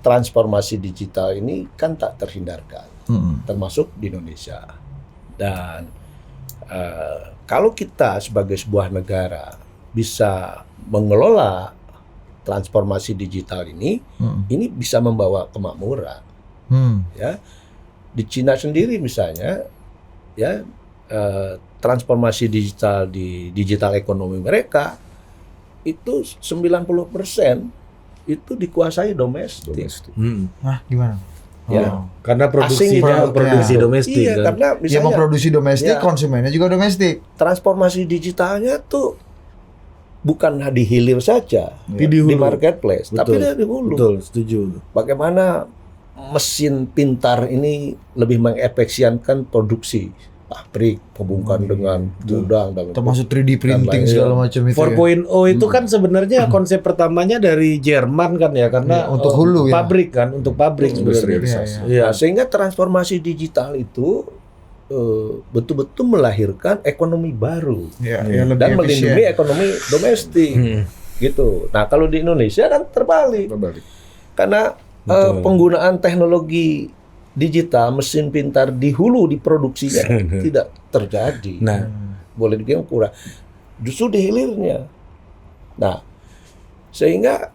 transformasi digital ini kan tak terhindarkan, termasuk di Indonesia. Dan kalau kita sebagai sebuah negara bisa mengelola transformasi digital ini bisa membawa kemakmuran. Ya, di Cina sendiri misalnya, ya transformasi digital di digital ekonomi mereka itu 90% itu dikuasai domestik. Nah, gimana? Ya. Karena Asing produksinya banget. produksi Ya. domestik Iya, kan. karena Yang misalnya memproduksi domestik, ya. konsumennya juga domestik. transformasi digitalnya tuh bukan di hilir saja, Tapi di hulu. marketplace, tapi Betul. di hulu. Betul, setuju. Bagaimana mesin pintar ini lebih mengefisienkan produksi pabrik, hubungkan dengan gudang dan Termasuk 3D printing lain. segala macam itu. 4.0 itu kan sebenarnya konsep pertamanya dari Jerman kan ya, karena Iya, untuk hulu ya. pabrik kan, untuk pabrik sebenarnya. Industrialisasi. Iya. Nah, sehingga transformasi digital itu betul-betul melahirkan ekonomi baru Ya, Iya. yang lebih dan efisien. melindungi ekonomi domestik, gitu. Nah, kalau di Indonesia kan terbalik, Terbalik. karena Betul. penggunaan teknologi digital, mesin pintar di hulu diproduksinya tidak terjadi. Nah, Boleh dibilang kurang. Justru di hilirnya. Nah, sehingga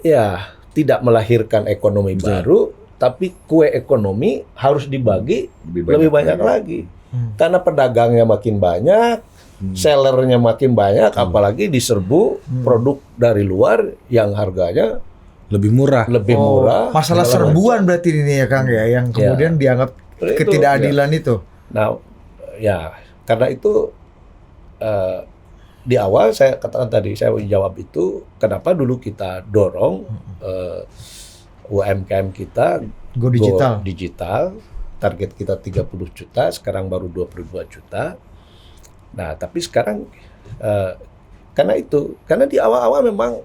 ya tidak melahirkan ekonomi baru, tapi kue ekonomi harus dibagi lebih banyak lagi. Karena pedagangnya makin banyak, sellernya makin banyak, apalagi diserbu produk dari luar yang harganya lebih murah. lebih murah. Masalah segala serbuan berarti ini ya Kang ya, yang kemudian dianggap Itu, ketidakadilan itu. Nah, ya karena itu di awal saya katakan tadi, saya jawab itu kenapa dulu kita dorong UMKM kita Go digital. digital, target kita 30 juta, sekarang baru 22 juta. Nah, tapi sekarang karena di awal-awal memang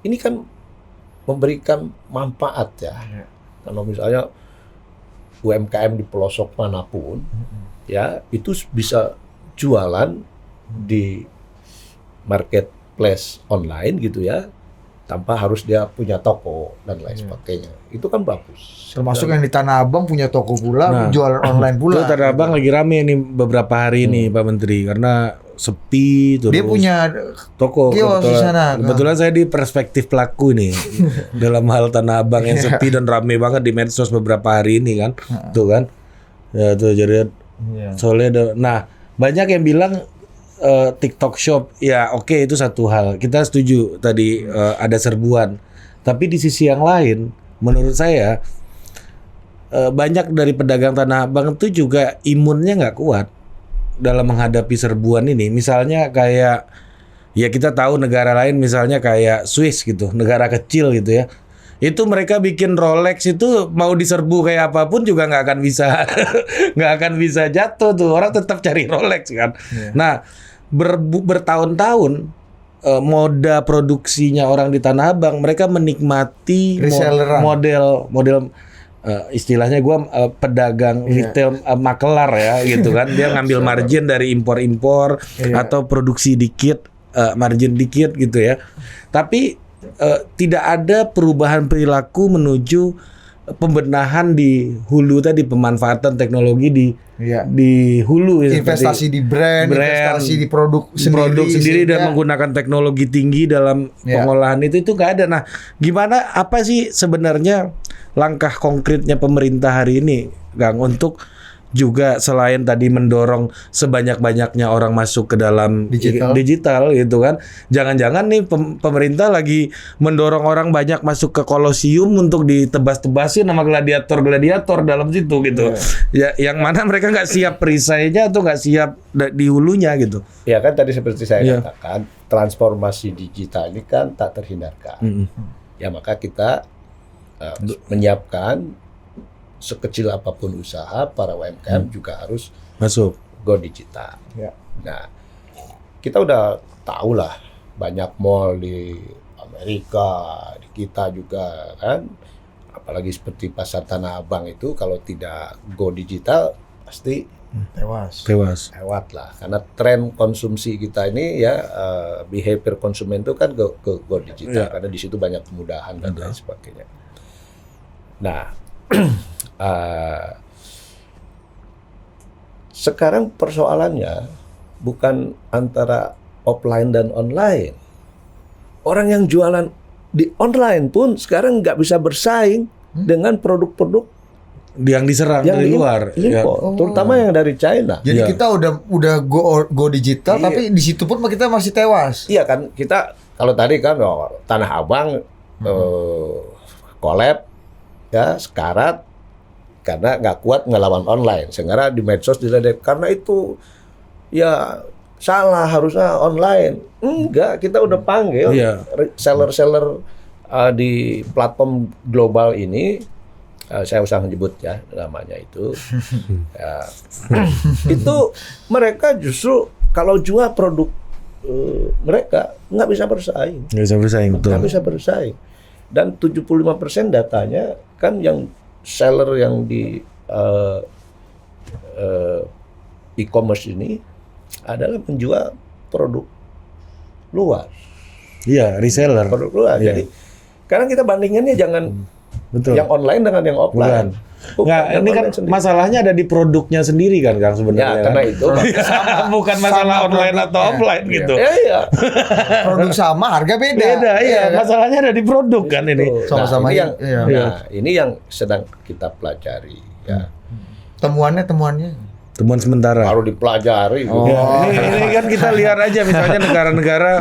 ini kan memberikan manfaat ya. Kalau misalnya UMKM di pelosok manapun, ya itu bisa jualan di marketplace online gitu ya, tanpa harus dia punya toko dan lain sebagainya. Itu kan bagus. Termasuk yang di Tanah Abang punya toko pula, Nah, jualan online pula. Itu Tanah Abang lagi rame nih beberapa hari ini Pak Menteri karena sepi terus. Dia punya toko kios di sana. Kebetulan saya di perspektif pelaku nih dalam hal Tanah Abang yang sepi dan rame banget di medsos beberapa hari ini kan. Tuh kan. Ya tuh jadi soalnya nah, banyak yang bilang TikTok Shop ya oke, itu satu hal. Kita setuju tadi ada serbuan. Tapi di sisi yang lain menurut saya banyak dari pedagang Tanah Abang itu juga imunnya nggak kuat dalam menghadapi serbuan ini. Misalnya kayak ya kita tahu negara lain misalnya kayak Swiss gitu, negara kecil gitu ya. Itu mereka bikin Rolex itu mau diserbu kayak apapun juga nggak akan bisa nggak akan bisa jatuh tuh, orang tetap cari Rolex kan. Nah bertahun-tahun moda produksinya orang di Tanah Abang, mereka menikmati Reselleran. model istilahnya gua pedagang retail makelar ya gitu kan. Dia ngambil margin dari impor-impor atau produksi dikit, margin dikit gitu ya. Tapi tidak ada perubahan perilaku menuju pembenahan di hulu tadi, pemanfaatan teknologi di hulu ya, investasi di brand, investasi di produk sendiri dan sehingga- menggunakan teknologi tinggi dalam pengolahan itu nggak ada. Nah, gimana apa sih sebenarnya langkah konkretnya pemerintah hari ini, Kang, untuk juga selain tadi mendorong sebanyak-banyaknya orang masuk ke dalam digital gitu kan. Jangan-jangan nih pemerintah lagi mendorong orang banyak masuk ke kolosium untuk ditebas-tebasin sama gladiator-gladiator dalam situ gitu. Ya, yang mana mereka nggak siap perisainya atau nggak siap di hulunya gitu. Ya kan tadi seperti saya katakan, transformasi digital ini kan tak terhindarkan. Ya maka kita menyiapkan sekecil apapun usaha, para UMKM juga harus masuk go digital. Nah, kita udah tahu lah banyak mall di Amerika, di kita juga kan, apalagi seperti pasar Tanah Abang itu kalau tidak go digital pasti tewas. lewat lah, karena tren konsumsi kita ini ya behavior konsumen itu kan go digital karena di situ banyak kemudahan dan lain sebagainya. Nah, sekarang persoalannya bukan antara offline dan online. Orang yang jualan di online pun sekarang nggak bisa bersaing dengan produk-produk yang diserang dari luar, terutama yang dari China. Jadi kita udah go digital, tapi di situ pun kita masih tewas. Iya kan, kita kalau tadi kan Tanah Abang collab ya sekarat karena nggak kuat ngelawan online, sehingga di medsos diledek karena itu ya salah, harusnya online. Enggak, kita udah panggil seller-seller di platform global ini, saya usah menyebut ya namanya itu. Itu mereka justru kalau jual produk mereka nggak bisa bersaing. Nggak bisa bersaing. Dan 75% datanya kan yang seller yang di e-commerce ini adalah menjual produk luar. Iya, reseller. Produk luar. Jadi sekarang kita bandingannya jangan yang online dengan yang offline. Nggak, ini kan masalahnya ada di produknya sendiri kan, Kang, sebenarnya. Ya, karena itu bukan masalah online atau offline gitu. Iya. Produk sama, harga beda. Iya. Masalahnya ada di produk kan ini. Sama-sama ini yang sedang kita pelajari. Ya. Temuannya. Temuan sementara. baru dipelajari. Ini kan kita lihat aja misalnya negara-negara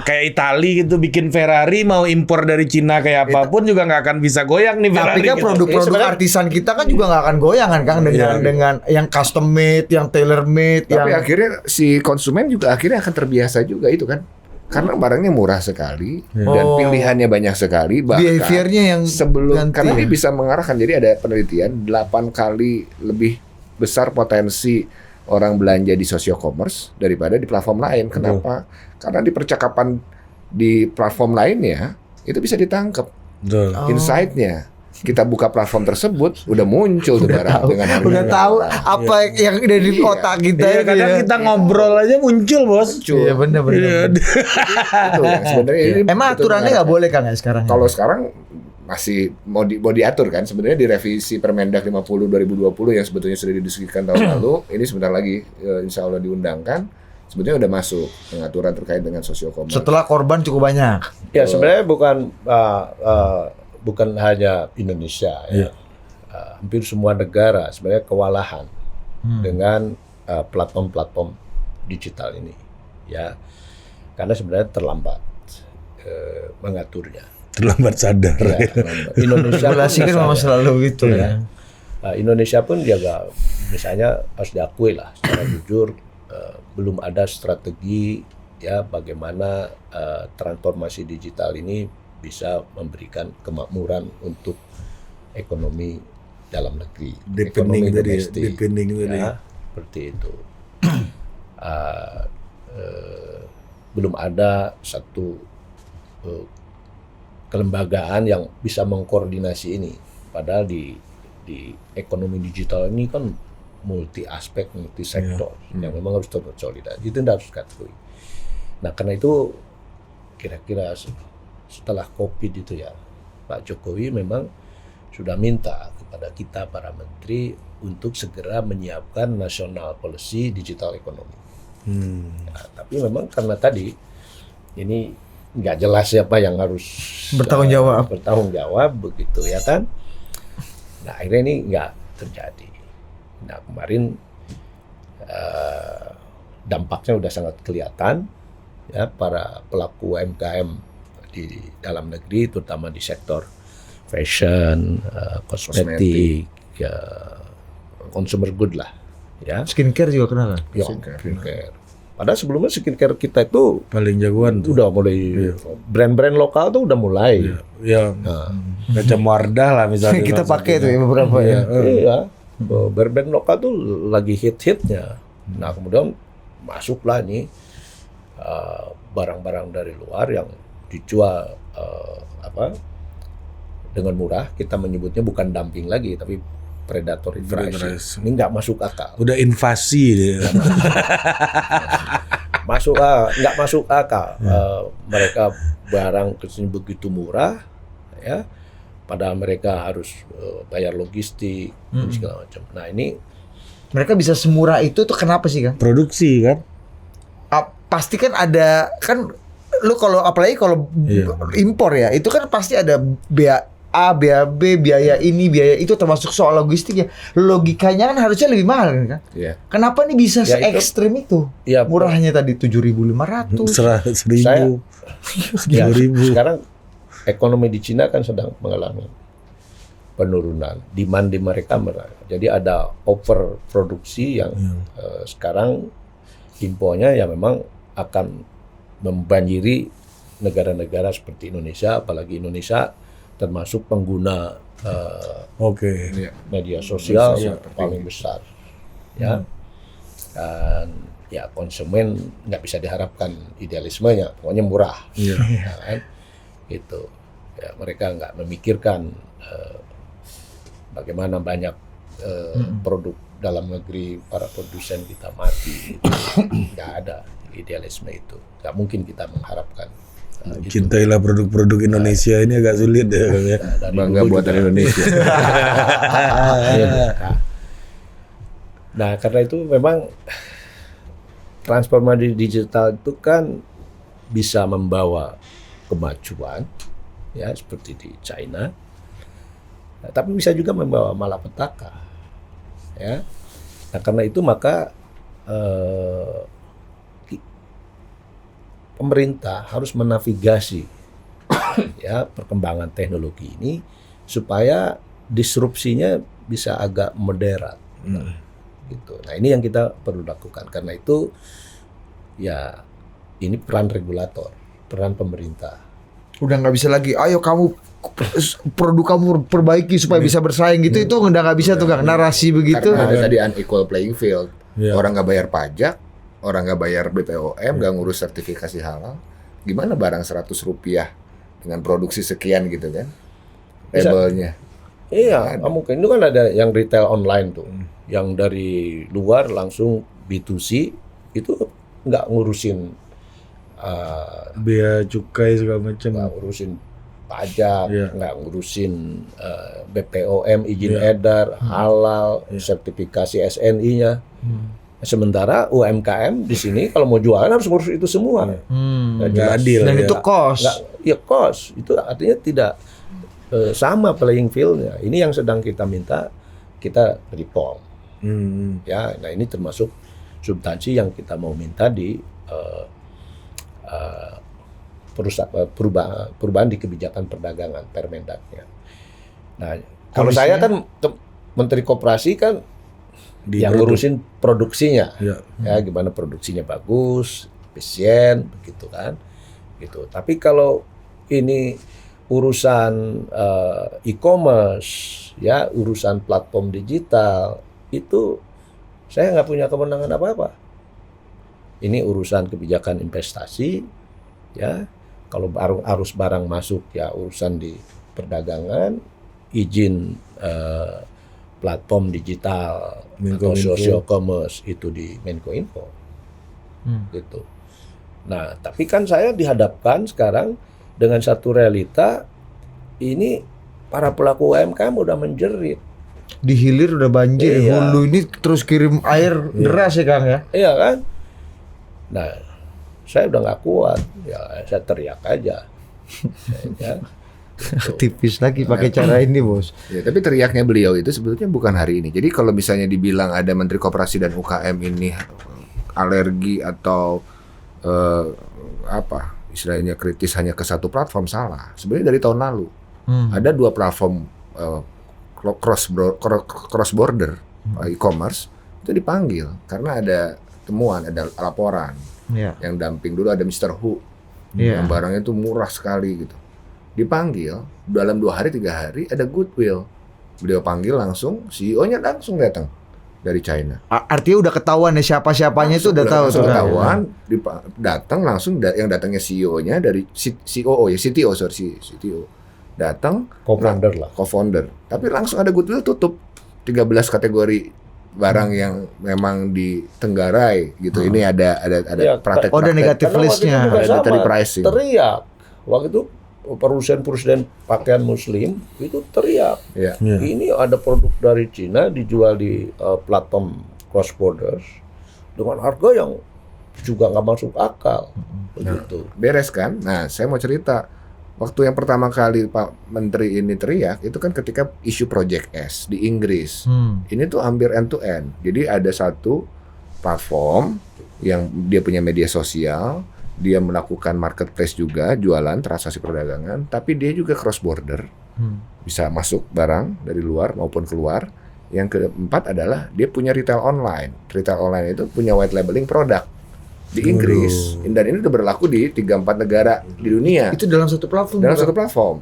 kayak Italia gitu bikin Ferrari mau impor dari Cina kayak apapun juga nggak akan bisa goyang nih Ferrari. Tapi kan gitu. produk-produk sebenarnya- artisan kita kan juga nggak akan goyang kan Kang dengan yang custom made, yang tailor made, Tapi yang akhirnya si konsumen juga akhirnya akan terbiasa juga itu kan. Karena barangnya murah sekali dan Oh. pilihannya banyak sekali, bahkan behaviornya yang sebelum ganti. karena dia bisa mengarahkan. Jadi ada penelitian 8 kali lebih besar potensi orang belanja di social commerce daripada di platform lain. Kenapa? Karena di percakapan di platform lainnya itu bisa ditangkap Betul. insight-nya. Kita buka platform tersebut udah muncul tuh barang dengan harga udah yang tahu murah. apa yang ada di Iya. otak kita. Iya, kadang kita ngobrol aja muncul bos. Iya benar benar. Iya. Itu yang sebenarnya ini Emang betul aturannya nggak mengarahkan. boleh Kang ya sekarang? Kalau sekarang masih mau diatur kan, sebenarnya di revisi Permendak 50 2020 yang sebetulnya sudah didiskusikan tahun lalu, ini sebentar lagi insya Allah diundangkan, sebetulnya udah masuk pengaturan terkait dengan social commerce. Setelah korban cukup banyak. Ya sebenarnya bukan hanya Indonesia ya. Hampir semua negara sebenarnya kewalahan dengan platform-platform digital ini ya. Karena sebenarnya terlambat mengaturnya. Terlambat sadar. Ya, Indonesia pun Regulasi kan memang selalu gitu ya. Indonesia pun juga misalnya harus diakui lah secara jujur belum ada strategi ya bagaimana transformasi digital ini bisa memberikan kemakmuran untuk ekonomi dalam negeri, Deepening ekonomi tadi, domestik, deepening tadi. ya, seperti itu. Belum ada satu kelembagaan yang bisa mengkoordinasi ini. Padahal di ekonomi digital ini kan multi aspek, multi sektor yang memang harus terkonsolidasi. Itu harus diketahui. Nah, karena itu kira-kira setelah COVID itu ya, Pak Jokowi memang sudah minta kepada kita para menteri untuk segera menyiapkan national policy digital economy. Nah, tapi memang karena tadi ini nggak jelas siapa yang harus bertanggung jawab begitu ya kan. Nah akhirnya ini nggak terjadi. Nah kemarin dampaknya udah sangat kelihatan ya para pelaku UMKM di dalam negeri terutama di sektor fashion, kosmetik, consumer good lah ya. Skincare juga kena kan? Ya, skincare. Padahal sebelumnya skincare kita itu Paling jagoan tuh. udah mulai brand-brand lokal tuh udah mulai. Ya, macam Wardah lah misalnya. Kita pakai tuh ya beberapa ya. Iya. Brand lokal tuh lagi hit-hitnya. Nah, kemudian masuklah nih barang-barang dari luar yang dijual dengan murah. Kita menyebutnya bukan dumping lagi tapi predatory prices. Ini nggak masuk akal. Udah invasi dia. Nggak masuk akal. Mereka barang kesini begitu murah, ya, padahal mereka harus bayar logistik dan segala macam. Nah ini Mereka bisa semurah itu tuh kenapa sih Kang? Produksi kan. Pasti kan ada kan lu kalau apalagi kalau impor ya itu kan pasti ada biaya A, biaya B, biaya ini, biaya itu termasuk soal logistik ya. Logikanya kan harusnya lebih mahal kan? Iya. Kenapa nih bisa Ya, itu- se-ekstrim itu? ya, Murahnya tadi 7.500. 1.000, ya, 2.000. sekarang ekonomi di Cina kan sedang mengalami penurunan, demand di mereka merah. Jadi ada overproduksi yang sekarang impornya ya memang akan membanjiri negara-negara seperti Indonesia, apalagi Indonesia termasuk pengguna Oke. media sosial yang paling besar, ya. Dan ya konsumen nggak bisa diharapkan idealismenya, pokoknya murah, ya kan? Gitu. Ya, mereka nggak memikirkan bagaimana banyak produk dalam negeri para produsen kita mati, gitu. Nggak ada idealisme itu, nggak mungkin kita mengharapkan. Itu. Cintailah produk-produk Indonesia ini agak sulit ya Kang ya. Dari Bangga dulu buatan juga. Indonesia. Nah, karena itu memang transformasi digital itu kan bisa membawa kemajuan, ya seperti di China, nah, tapi bisa juga membawa malapetaka, ya. Nah, karena itu maka pemerintah harus menavigasi ya perkembangan teknologi ini supaya disrupsinya bisa agak moderat. Gitu. Nah, ini yang kita perlu lakukan. Karena itu ya ini peran regulator, peran pemerintah. Udah nggak bisa lagi, ayo kamu produk kamu perbaiki supaya bisa bersaing gitu, itu udah nggak bisa tuh Kang, narasi begitu. Karena ada tadi unequal playing field. Iya. Orang nggak bayar pajak, orang nggak bayar BPOM, nggak ngurus sertifikasi halal. Gimana barang Rp100 dengan produksi sekian gitu kan? Bisa. Labelnya. Iya, mungkin itu kan ada yang retail online tuh, yang dari luar langsung B2C itu nggak ngurusin Bea cukai segala macam. nggak ngurusin pajak, Iya. nggak ngurusin BPOM, izin edar, halal, sertifikasi SNI-nya. Sementara UMKM di sini kalau mau jualan harus ngurus itu semua. Nggak Nggak jelas. adil. Dan ya. itu cost. Nggak, ya cost. Itu artinya tidak sama playing field-nya. Ini yang sedang kita minta, kita reform. Ya, nah ini termasuk substansi yang kita mau minta di perubahan di kebijakan perdagangan Permendagnya. Nah, kalau saya kan Menteri Koperasi kan Di yang produk. ngurusin produksinya, Ya. ya gimana produksinya bagus, efisien, begitu kan, gitu. Tapi kalau ini urusan e-commerce, ya urusan platform digital, itu saya nggak punya kewenangan apa-apa. Ini urusan kebijakan investasi, ya. Kalau arus barang masuk, ya urusan di perdagangan, izin platform digital atau Menkominfo. social commerce itu di Menkominfo, gitu. Nah, tapi kan saya dihadapkan sekarang dengan satu realita, ini para pelaku UMKM udah menjerit. Di hilir udah banjir, Iya. hulu ini terus kirim air deras ya Kang ya. Iya kan? Nah, saya udah nggak kuat, ya saya teriak aja. Ya. Tipis lagi pakai cara ini bos. Ya, tapi teriaknya beliau itu sebetulnya bukan hari ini. Jadi kalau misalnya dibilang ada Menteri Koperasi dan UKM ini alergi atau istilahnya kritis hanya ke satu platform, salah. Sebenarnya dari tahun lalu ada 2 platform cross border e-commerce itu dipanggil karena ada temuan, ada laporan. Iya. Yang damping dulu ada Mr. Who, Iya. yang barangnya itu murah sekali gitu. Dipanggil dalam 2 hari 3 hari ada goodwill. Beliau panggil langsung, CEO-nya langsung datang dari China. Artinya udah ketahuan ya siapa-siapanya itu udah tahu langsung tuh Kang. ketahuan, datang langsung yang datangnya CEO-nya dari CTO datang Co-founder lah. co-founder. Tapi langsung ada goodwill tutup 13 kategori barang yang memang ditenggarai gitu. Ini ada Ya, praktek. Oh, ada negative Karena waktu itu list-nya. juga Ada sama, dari pricing. teriak. Waktu itu perusahaan pakaian muslim itu teriak. Ya. Ya. Ini ada produk dari Cina dijual di platform cross borders dengan harga yang juga nggak masuk akal. Begitu. Beres kan? Nah, saya mau cerita. Waktu yang pertama kali Pak Menteri ini teriak, itu kan ketika isu Project S di Inggris. Ini tuh hampir end to end. Jadi ada satu platform yang dia punya media sosial, dia melakukan marketplace juga, jualan, transaksi perdagangan, tapi dia juga cross border. Bisa masuk barang dari luar maupun keluar. Yang keempat adalah dia punya retail online. Retail online itu punya white labeling produk di Inggris. Dan ini udah berlaku di 3-4 negara di dunia. Itu dalam satu platform. Dalam bukan? satu platform.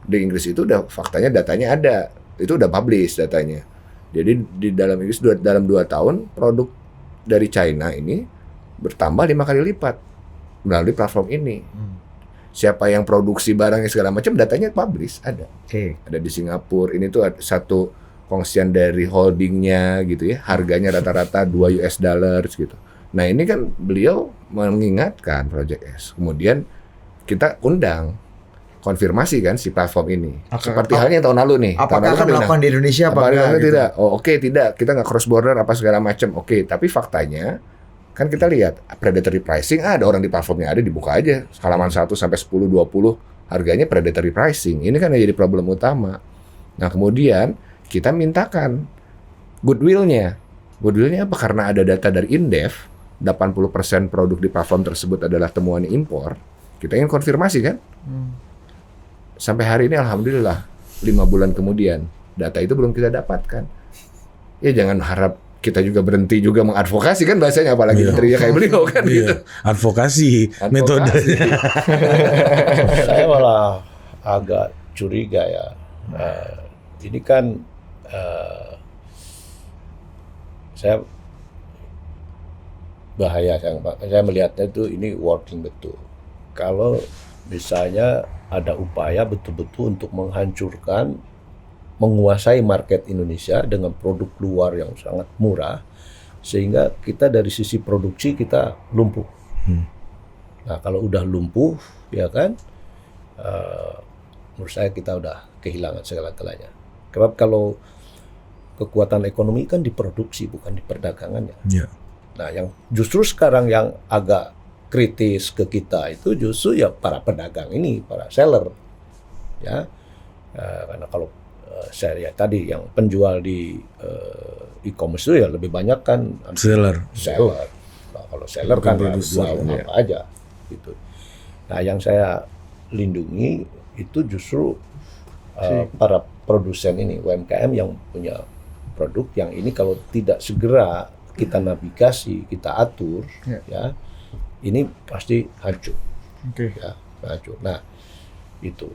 Di Inggris itu udah faktanya, datanya ada. Itu udah publish datanya. Jadi di dalam Inggris dalam 2 tahun produk dari China ini bertambah 5 kali lipat melalui platform ini. Siapa yang produksi barangnya segala macam, datanya publish ada. Oke. Ada di Singapura. Ini tuh ada satu kongsian dari holdingnya gitu ya. Harganya rata-rata $2 gitu. Nah ini kan beliau mengingatkan Project S. Kemudian kita undang konfirmasi kan si platform ini. Seperti halnya yang tahun lalu nih. Apakah Tahun lalu akan kan melakukan di Indonesia apa apakah enggak? Gitu. tidak? Oh oke, tidak. Kita nggak cross border apa segala macam. Oke, tapi faktanya kan kita lihat predatory pricing, ada orang di platformnya ada, dibuka aja halaman 1 sampai 10 20 harganya predatory pricing. Ini kan yang jadi problem utama. Nah, kemudian kita mintakan goodwill-nya. Goodwill-nya apa? Karena ada data dari Indef, 80% produk di platform tersebut adalah temuan impor. Kita ingin konfirmasi kan? Sampai hari ini alhamdulillah 5 bulan kemudian data itu belum kita dapatkan. Ya jangan harap kita juga berhenti juga mengadvokasi kan bahasanya, apalagi menterinya kayak beliau kan gitu. Advokasi metodenya. Saya malah agak curiga ya. Ini kan saya bahaya, saya melihatnya itu ini working betul. Kalau misalnya ada upaya betul-betul untuk menghancurkan, menguasai market Indonesia dengan produk luar yang sangat murah, sehingga kita dari sisi produksi kita lumpuh. Nah kalau udah lumpuh, ya kan, menurut saya kita udah kehilangan segala-galanya. Sebab kalau kekuatan ekonomi kan diproduksi, bukan di perdagangannya. Yeah. Nah, yang justru sekarang yang agak kritis ke kita itu justru ya para pedagang ini, para seller, ya, karena kalau saya tadi yang penjual di e-commerce itu ya lebih banyak kan Seller. Nah, kalau seller kan ya jual apa aja, gitu. Nah, yang saya lindungi itu justru para produsen ini, UMKM yang punya produk yang ini kalau tidak segera kita navigasi, kita atur, ya, ini pasti hancur, ya, hancur. Nah, itu.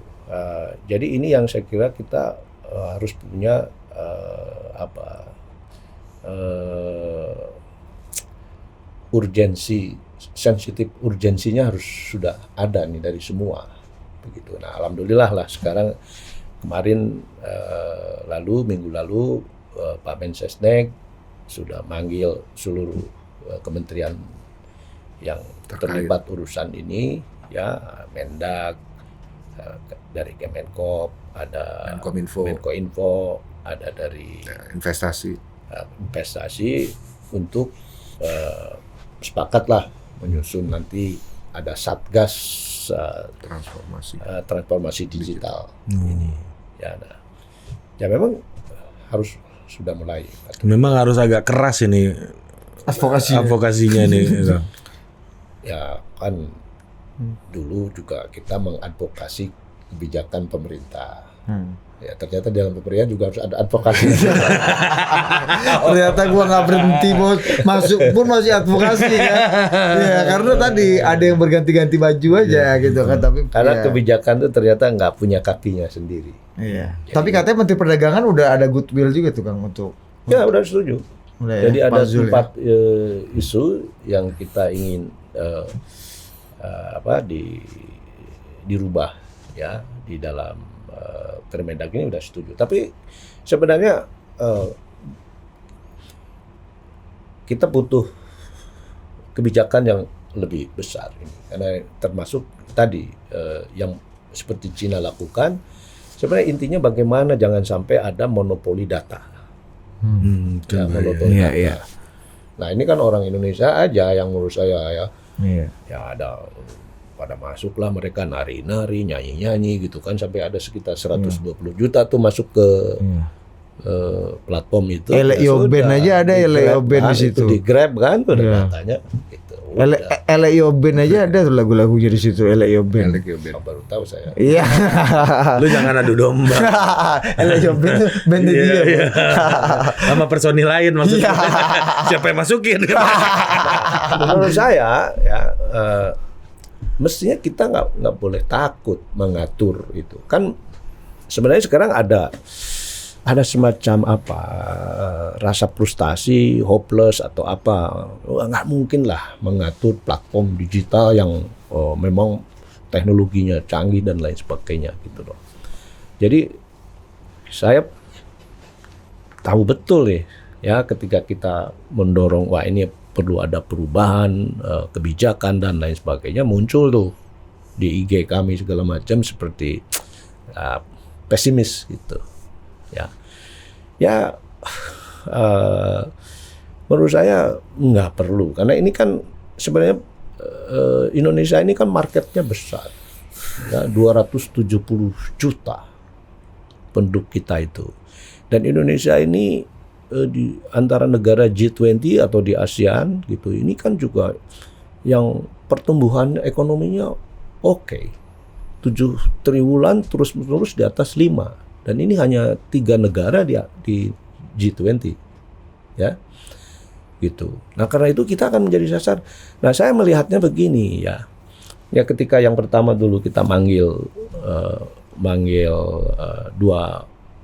Jadi ini yang saya kira kita harus punya urgensi, sensitif urgensinya harus sudah ada nih dari semua, begitu. Nah, alhamdulillah lah sekarang kemarin minggu lalu Pak Mensesnek sudah manggil seluruh kementerian yang terlibat urusan ini, ya, Mendak, dari Kemenkop, ada Menkominfo, ada dari investasi untuk sepakatlah menyusun nanti ada satgas transformasi digital ini. Ya, nah, ya memang harus sudah mulai. Memang harus agak keras ini advokasinya nih. Ya kan dulu juga kita mengadvokasi kebijakan pemerintah. Ya ternyata dalam pemerintahan juga harus ada advokasi. Ternyata gua nggak berhenti, Bos. Masuk pun masih advokasi kan. Ya, karena tadi ada yang berganti-ganti baju aja gitu kan, tapi karena kebijakan itu ternyata nggak punya kakinya sendiri. Iya. Tapi katanya Menteri Perdagangan udah ada goodwill juga tuh Kang untuk. Ya udah setuju. Jadi Ya, ada Zul, 4 isu yang kita ingin dirubah ya di dalam Permendag ini udah setuju. Tapi sebenarnya kita butuh kebijakan yang lebih besar ini, karena termasuk tadi yang seperti Cina lakukan. Sebenarnya intinya bagaimana jangan sampai ada monopoli data. Monopoli data. Iya. Nah ini kan orang Indonesia aja yang menurut saya ya, Iya. ya ada pada masuklah mereka nari-nari, nyanyi-nyanyi gitu kan, sampai ada sekitar 120 juta tuh masuk ke platform itu. LEO band aja ada LEO band di situ. Di Grab kan tuh ada datanya gitu. LEO band aja ada tuh lagu-lagunya di situ, LEO band. Baru tahu saya. Iya. Lu jangan adu domba. LEO band dia. Sama personil lain maksudnya. Siapa yang masukin? Menurut saya ya mestinya kita nggak boleh takut mengatur itu. Kan sebenarnya sekarang ada semacam rasa frustasi, hopeless atau apa. Nggak mungkin lah mengatur platform digital yang memang teknologinya canggih dan lain sebagainya gitu loh. Jadi saya tahu betul nih ya ketika kita mendorong wah ini perlu ada perubahan kebijakan dan lain sebagainya, muncul tuh di IG kami segala macam seperti pesimis gitu. Ya, menurut saya nggak perlu, karena ini kan sebenarnya Indonesia ini kan marketnya besar, ya, 270 juta penduduk kita itu, dan Indonesia ini di antara negara G20 atau di ASEAN gitu, ini kan juga yang pertumbuhan ekonominya oke. 7 triwulan terus-menerus di atas 5. Dan ini hanya 3 negara di G20. Ya. Gitu. Nah, karena itu kita akan menjadi sasar. Nah, saya melihatnya begini ya. Ya, ketika yang pertama dulu kita manggil 2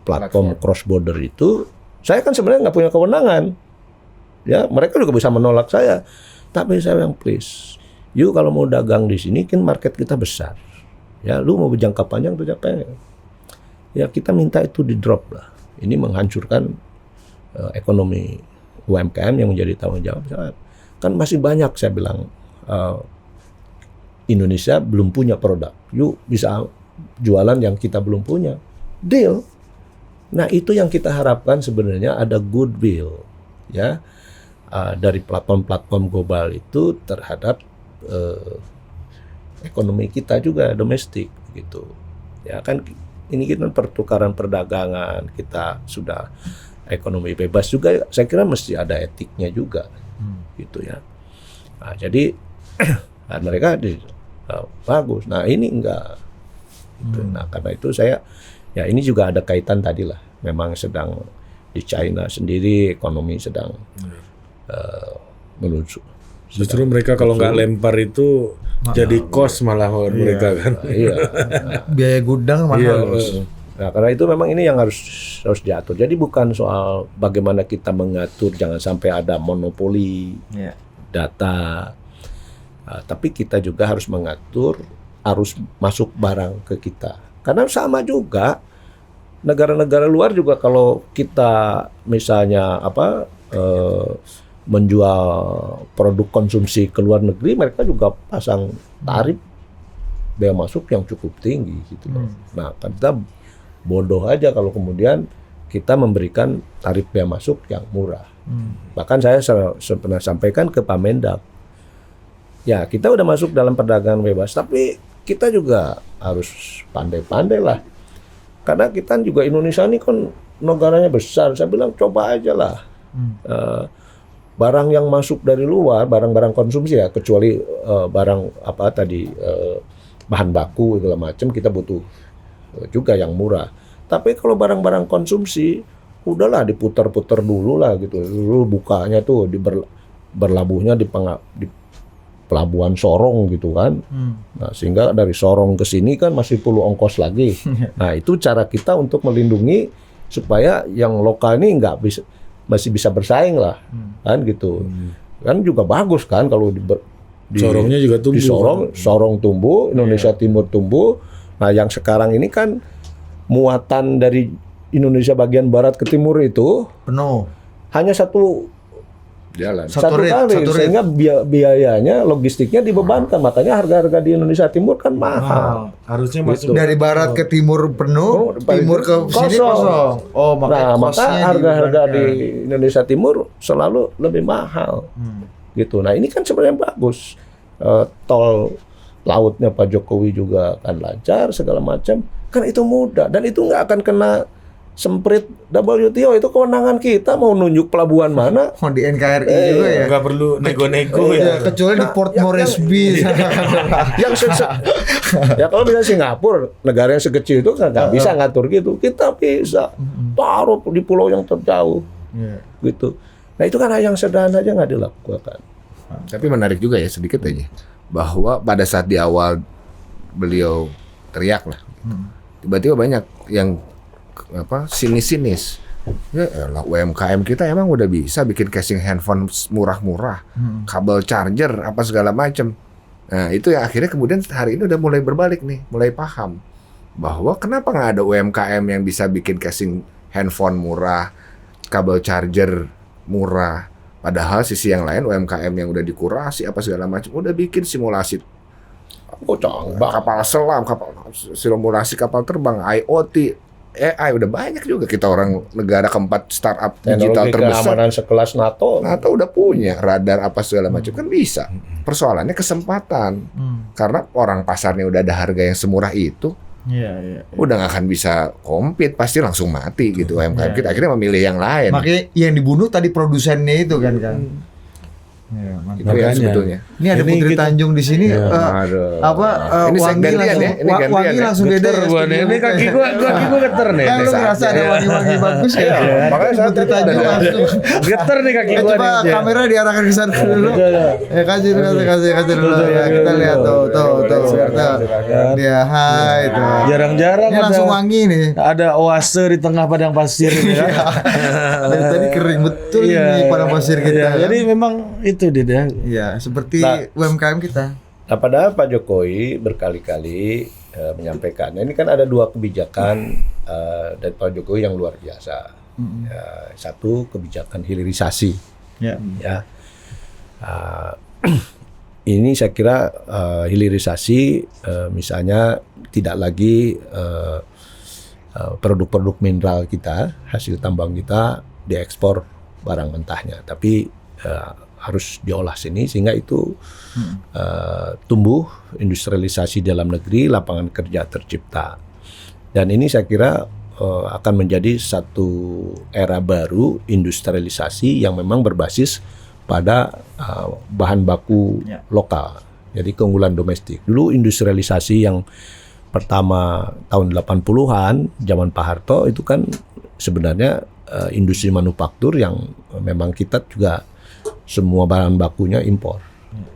platform cross border itu, saya kan sebenarnya nggak punya kewenangan. Ya, mereka juga bisa menolak saya. Tapi saya bilang, please, you kalau mau dagang di sini kan market kita besar. Ya, lu mau berjangka panjang atau jangka panjang? Ya, kita minta itu di drop lah. Ini menghancurkan ekonomi UMKM yang menjadi tanggung jawab. Kan masih banyak saya bilang Indonesia belum punya produk. You bisa jualan yang kita belum punya. Deal. Nah, itu yang kita harapkan sebenarnya ada goodwill ya dari platform-platform global itu terhadap ekonomi kita juga domestik gitu. Ya kan ini kita pertukaran perdagangan, kita sudah ekonomi bebas juga, saya kira mesti ada etiknya juga. Gitu ya. Nah, jadi mereka bagus. Nah, ini enggak. Gitu. Nah, karena itu saya ya ini juga ada kaitan tadi lah. Memang sedang di China sendiri ekonomi sedang menuju. Justru mereka kalau nggak lempar itu jadi cost malah mereka kan. Iya. Biaya gudang mahal. Nah, karena itu memang ini yang harus diatur. Jadi bukan soal bagaimana kita mengatur jangan sampai ada monopoli data. Tapi kita juga harus mengatur arus masuk barang ke kita. Karena sama juga negara-negara luar juga kalau kita misalnya menjual produk konsumsi ke luar negeri, mereka juga pasang tarif bea masuk yang cukup tinggi gitu loh. Nah, kita bodoh aja kalau kemudian kita memberikan tarif bea masuk yang murah. Bahkan saya pernah sampaikan ke Pak Mendak, ya kita udah masuk dalam perdagangan bebas, tapi kita juga harus pandai-pandai lah. Karena kita juga Indonesia ini kan negaranya besar. Saya bilang coba aja lah. Barang yang masuk dari luar, barang-barang konsumsi ya, kecuali barang bahan baku segala macam kita butuh juga yang murah. Tapi kalau barang-barang konsumsi, udahlah diputar-putar dulu lah gitu. Dulu bukanya tuh berlabuhnya di Pelabuhan Sorong gitu kan. Nah, sehingga dari Sorong ke sini kan masih perlu ongkos lagi. Nah, itu cara kita untuk melindungi supaya yang lokal ini masih bisa bersaing lah. Kan gitu. Kan juga bagus kan kalau di Sorongnya juga tumbuh. Di Sorong tumbuh, Indonesia Timur tumbuh. Nah, yang sekarang ini kan muatan dari Indonesia bagian barat ke timur itu Penuh. hanya satu Jalan. satu kali, sehingga biayanya, logistiknya dibebankan. Makanya harga-harga di Indonesia Timur kan mahal. Harusnya Gitu. masuk Dari barat ke timur penuh, timur ke sini kosong. Oh, Nah, maka kosnya harga-harga di dibebankan. Indonesia Timur selalu lebih mahal. Gitu. Nah, ini kan sebenarnya bagus. Tol lautnya Pak Jokowi juga akan lancar segala macam. Kan itu mudah dan itu nggak akan kena semprit WTO. Itu kewenangan kita mau nunjuk pelabuhan mana. Oh, di NKRI juga ya. nggak perlu nego-nego Iya, ya. kecuali di Port Moresby. Yang ya kalau misalnya Singapura, negara yang sekecil itu nggak bisa ngatur gitu. Kita bisa taruh di pulau yang terjauh, gitu. Nah itu kan hal yang sederhana aja nggak dilakukan. Tapi menarik juga ya sedikit aja bahwa pada saat di awal beliau teriak lah, tiba-tiba banyak yang sinis-sinis. Ya elah, UMKM kita emang udah bisa bikin casing handphone murah-murah, kabel charger apa segala macam. Nah itu yang akhirnya kemudian hari ini udah mulai berbalik nih, mulai paham bahwa kenapa nggak ada UMKM yang bisa bikin casing handphone murah, kabel charger murah. Padahal sisi yang lain UMKM yang udah dikurasi apa segala macam udah bikin simulasi kapal selam, simulasi kapal terbang, IoT, AI udah banyak juga. Kita orang negara keempat startup digital Teknologi terbesar. keamanan sekelas NATO. NATO udah punya radar apa segala macam kan bisa. Persoalannya kesempatan. Karena orang pasarnya udah ada harga yang semurah itu, Iya. Udah nggak akan bisa compete, pasti langsung mati gitu UMKM kita. Akhirnya memilih yang lain. Makanya yang dibunuh tadi produsennya itu kan. Iya, Itu mantap. ya Makanya. sebetulnya. Ini ada Ini Putri kita- Tanjung di sini. Aduh. Ini Wangi wangi gantian langsung, ya? Ini gantian wangi ya? langsung beda Geter ya. gua nih. Ini kaki gua geter nih. Kan lu ngerasa ada wangi-wangi bagus ya. Makanya saya Putri tadi Tanjung ada- langsung. Geter nih kaki gua Coba nih. kamera diarahkan ke sana dulu. Kasih dulu ya. Kita lihat tuh. Dia hai tuh. Jarang-jarang Ini langsung ada wangi nih. ada oase di tengah padang pasir ini kan. Dari tadi kering betul Iya. ini pada pasir kita. Iya, kan? jadi memang itu dia. Iya, seperti Nah, UMKM kita. Nah, padahal Pak Jokowi berkali-kali menyampaikan, ini kan ada 2 kebijakan dari Pak Jokowi yang luar biasa. Ya, satu kebijakan hilirisasi. Ya. Ya, ini saya kira hilirisasi misalnya tidak lagi produk-produk mineral kita, hasil tambang kita diekspor barang mentahnya, tapi harus diolah sini sehingga itu tumbuh industrialisasi dalam negeri, lapangan kerja tercipta. Dan ini saya kira akan menjadi satu era baru industrialisasi yang memang berbasis pada bahan baku lokal. Jadi keunggulan domestik. Dulu industrialisasi yang pertama tahun 80-an zaman Pak Harto itu kan sebenarnya industri manufaktur yang memang kita juga semua bahan bakunya impor.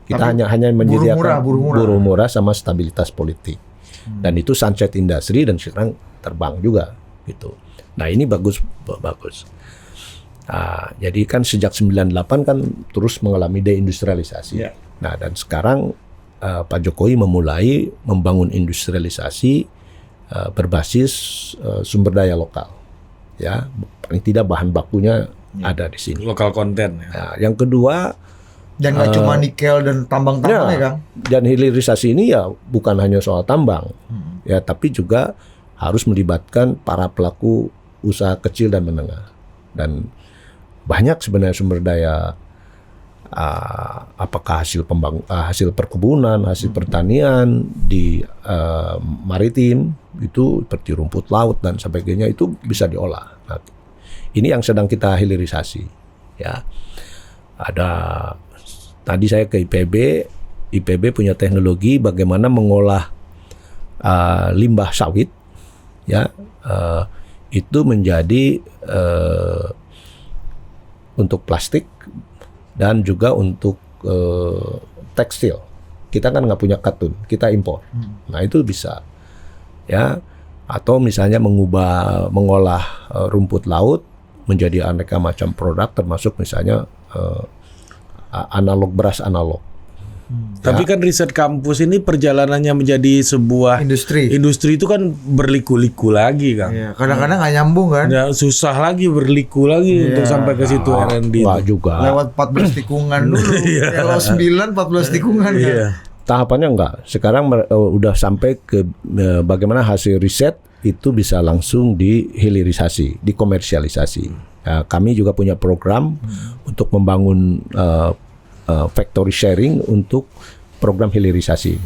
Kita hanya menyediakan buruh murah sama stabilitas politik. Dan itu sunset industry dan sekarang terbang juga gitu. Nah, ini bagus. Nah, jadi kan sejak 98 kan terus mengalami deindustrialisasi. Nah, dan sekarang Pak Jokowi memulai membangun industrialisasi berbasis sumber daya lokal. Ya, paling tidak bahan bakunya ada di sini. Lokal konten. Nah, yang kedua, Dan nggak cuma nikel dan tambang-tambang ya, Kang? dan hilirisasi ini ya bukan hanya soal tambang, ya, tapi juga harus melibatkan para pelaku usaha kecil dan menengah. Dan banyak sebenarnya sumber daya, apakah hasil perkebunan, hasil pertanian di maritim itu seperti rumput laut dan sebagainya itu bisa diolah. Nah, ini yang sedang kita hilirisasi, ya. Ada tadi saya ke IPB punya teknologi bagaimana mengolah limbah sawit, ya, itu menjadi untuk plastik dan juga untuk tekstil. Kita kan nggak punya katun, kita impor. Nah, itu bisa, ya. Atau misalnya mengolah rumput laut menjadi aneka macam produk, termasuk misalnya beras analog. Tapi kan riset kampus ini perjalanannya menjadi sebuah industri itu kan berliku-liku lagi, Kang. Iya, kadang-kadang nggak nyambung kan? Ya, susah lagi berliku lagi untuk sampai ke situ R&D. Wah, juga. Lewat 14 tikungan dulu. Kalau 9 14 tikungan kan. Iya. Tahapannya enggak. Sekarang udah sampai ke bagaimana hasil riset itu bisa langsung dihilirisasi, dikomersialisasi. Ya, kami juga punya program untuk membangun factory sharing untuk program hilirisasi.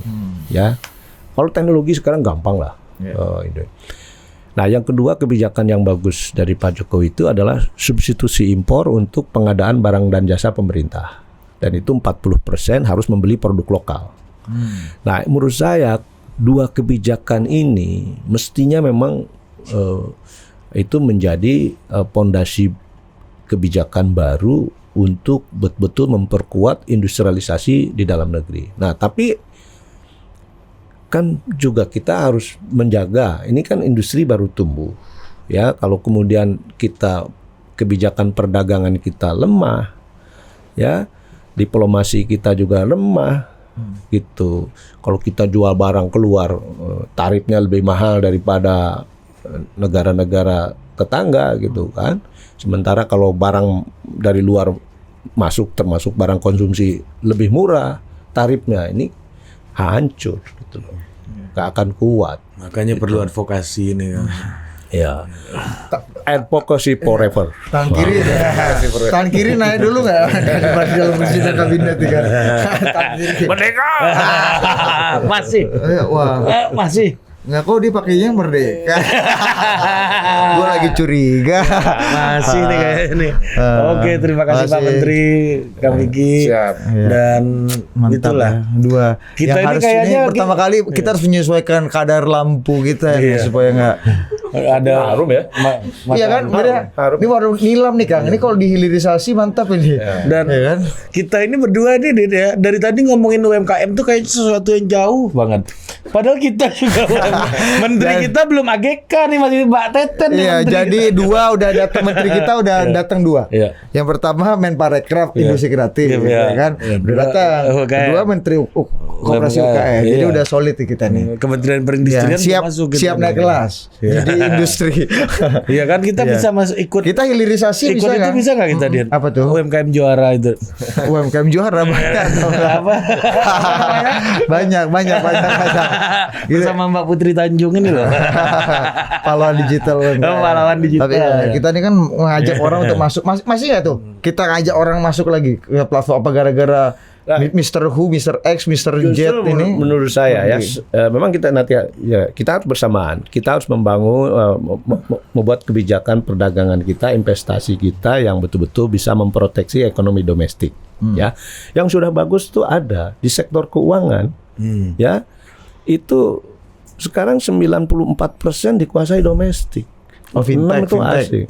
Ya, kalau teknologi sekarang gampang lah. Nah, yang kedua kebijakan yang bagus dari Pak Jokowi itu adalah substitusi impor untuk pengadaan barang dan jasa pemerintah. Dan itu 40% harus membeli produk lokal. Nah, menurut saya 2 kebijakan ini mestinya memang itu menjadi pondasi kebijakan baru untuk betul-betul memperkuat industrialisasi di dalam negeri. Nah, tapi kan juga kita harus menjaga, ini kan industri baru tumbuh. Ya, kalau kemudian kebijakan perdagangan kita lemah, ya, diplomasi kita juga lemah. Gitu. Kalau kita jual barang keluar, tarifnya lebih mahal daripada negara-negara tetangga gitu kan. Sementara kalau barang dari luar masuk, termasuk barang konsumsi, lebih murah tarifnya, ini hancur gitu loh. Gak akan kuat. Makanya perlu advokasi ini, Kang. Ya. Advocacy forever. Tangan kiri naik dulu nggak di dalam presiden kabinet kan? Merdeka. Masih. Wah. Masih. Nggak, kok dia pakainya merdeka. Gua lagi curiga. Masih nih kayaknya nih. Oke, terima kasih Pak Makasih. Menteri, Kang Vicky. Siap. Dan Mantap itulah. ya. Dua. Kita yang ini harus kayaknya pertama kali kita harus menyesuaikan kadar lampu kita nih, supaya nggak. Ada Harum ya. Iya kan, beda. Ini baru nilam nih Kang. Ini kalau dihilirisasi mantap ini. Dan ya kan? kita ini berdua nih Dit, ya, dari tadi ngomongin UMKM tuh kayak sesuatu yang jauh banget. Padahal kita juga menteri kita belum AGK nih, masih Mbak Teten nih Iya, menteri. jadi dua udah datang, menteri kita udah datang dua. Iya. Yang pertama Menparekraf Industri Kreatif, Iya. ya kan? Iya. Udah datang. UKM. Kedua Menteri Koperasi UKM. UKM. Jadi Iya. udah solid nih kita nih. Kementerian Ya, Perindustrian siap masuk gitu. siap naik kelas. Jadi industri. Iya kan kita Iya. bisa masuk ikut. Kita hilirisasi ikut bisa itu kan? bisa nggak kita Dir? Apa tuh? UMKM juara itu. UMKM juara banyak. Apa? banyak. Gitu. Bersama Mbak Putri Tanjung ini loh. Pahlawan digital. Pahlawan digital, Tapi ya, ya. kita ini kan mengajak orang untuk masuk. Masih nggak tuh? Kita ngajak orang masuk lagi ke platform apa gara-gara Mr. Who, Mr. X, Mr. Jet Justru ini? menurut saya ya, memang kita nanti ya kita harus bersamaan. Kita harus membangun, membuat kebijakan perdagangan kita, investasi kita yang betul-betul bisa memproteksi ekonomi domestik. Ya, yang sudah bagus tuh ada di sektor keuangan. Ya, itu sekarang 94% dikuasai domestik. Oh, fintech, 6 itu fintech. asing.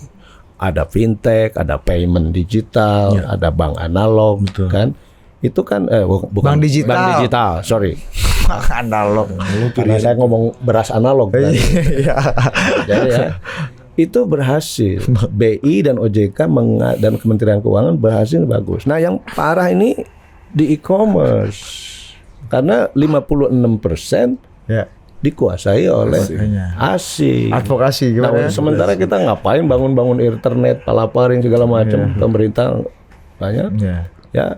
Ada fintech, ada payment digital, ada bank analog, kan? Itu kan bukan Bank digital. Bank digital, sorry. Analog. Karena saya ngomong beras analog tadi. Iya. Jadi ya, itu berhasil. BI dan OJK dan Kementerian Keuangan berhasil bagus. Nah, yang parah ini di e-commerce. Karena 56% Ya. dikuasai oleh asing. Advokasi Nah, gimana? sementara kita ngapain bangun-bangun internet, palaparing segala macam, pemerintah banyak. Ya. Ya.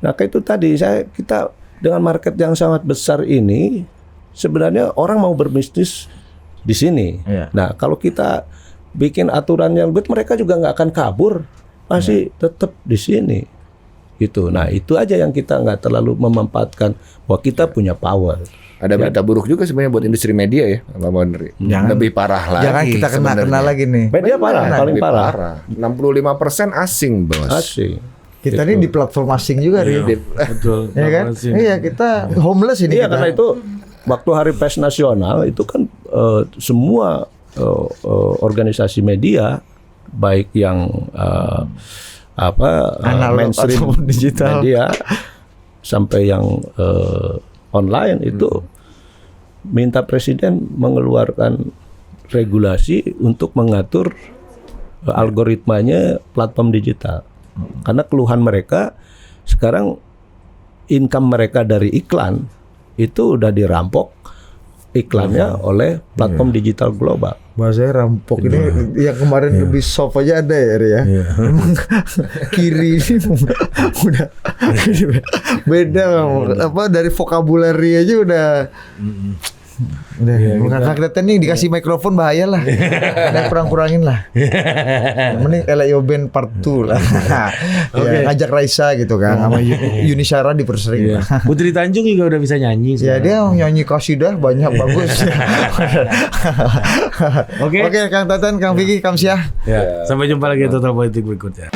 Nah, kayak itu tadi kita dengan market yang sangat besar ini sebenarnya orang mau berbisnis di sini. Iya. Nah, kalau kita bikin aturan yang baik, mereka juga nggak akan kabur, pasti tetap di sini. Gitu. Nah, itu aja yang kita nggak terlalu memanfaatkan bahwa kita punya power. Ada berita buruk juga sebenarnya buat industri media ya, Pak Menteri. Jangan- Lebih parah lagi. Jangan kita kena sebenarnya. lagi nih. Media parah, paling Lebih parah. 65% asing, Bos. Asing. Kita ini di platform asing juga nih. Betul. Ya kan? Iya, kita homeless ini. Iya, kita. karena itu waktu Hari Pers Nasional itu kan semua organisasi media baik yang Analog mainstream ataupun digital. media sampai yang online itu minta presiden mengeluarkan regulasi untuk mengatur algoritmanya platform digital. Karena keluhan mereka sekarang income mereka dari iklan itu udah dirampok iklannya oleh platform digital global. Bahasanya rampok ini yang kemarin lebih soft aja ada ya, Ri, ya. Emang kiri ini udah beda apa dari vocabulary aja udah Kakak kita nih dikasih mikrofon bahaya lah. Kita kurang-kurangin lah. Yang mending Elio Band part 2 lah. Ya, ngajak Raisa gitu kan sama Yuni Syara dipersering. Iya. Putri Tanjung juga udah bisa nyanyi. Ya dia nyanyi qasidah banyak bagus. Oke. Oke, Kang Tatan, Kang Vicky, Kang Syah. Ya. Sampai jumpa lagi di Total Politik berikutnya.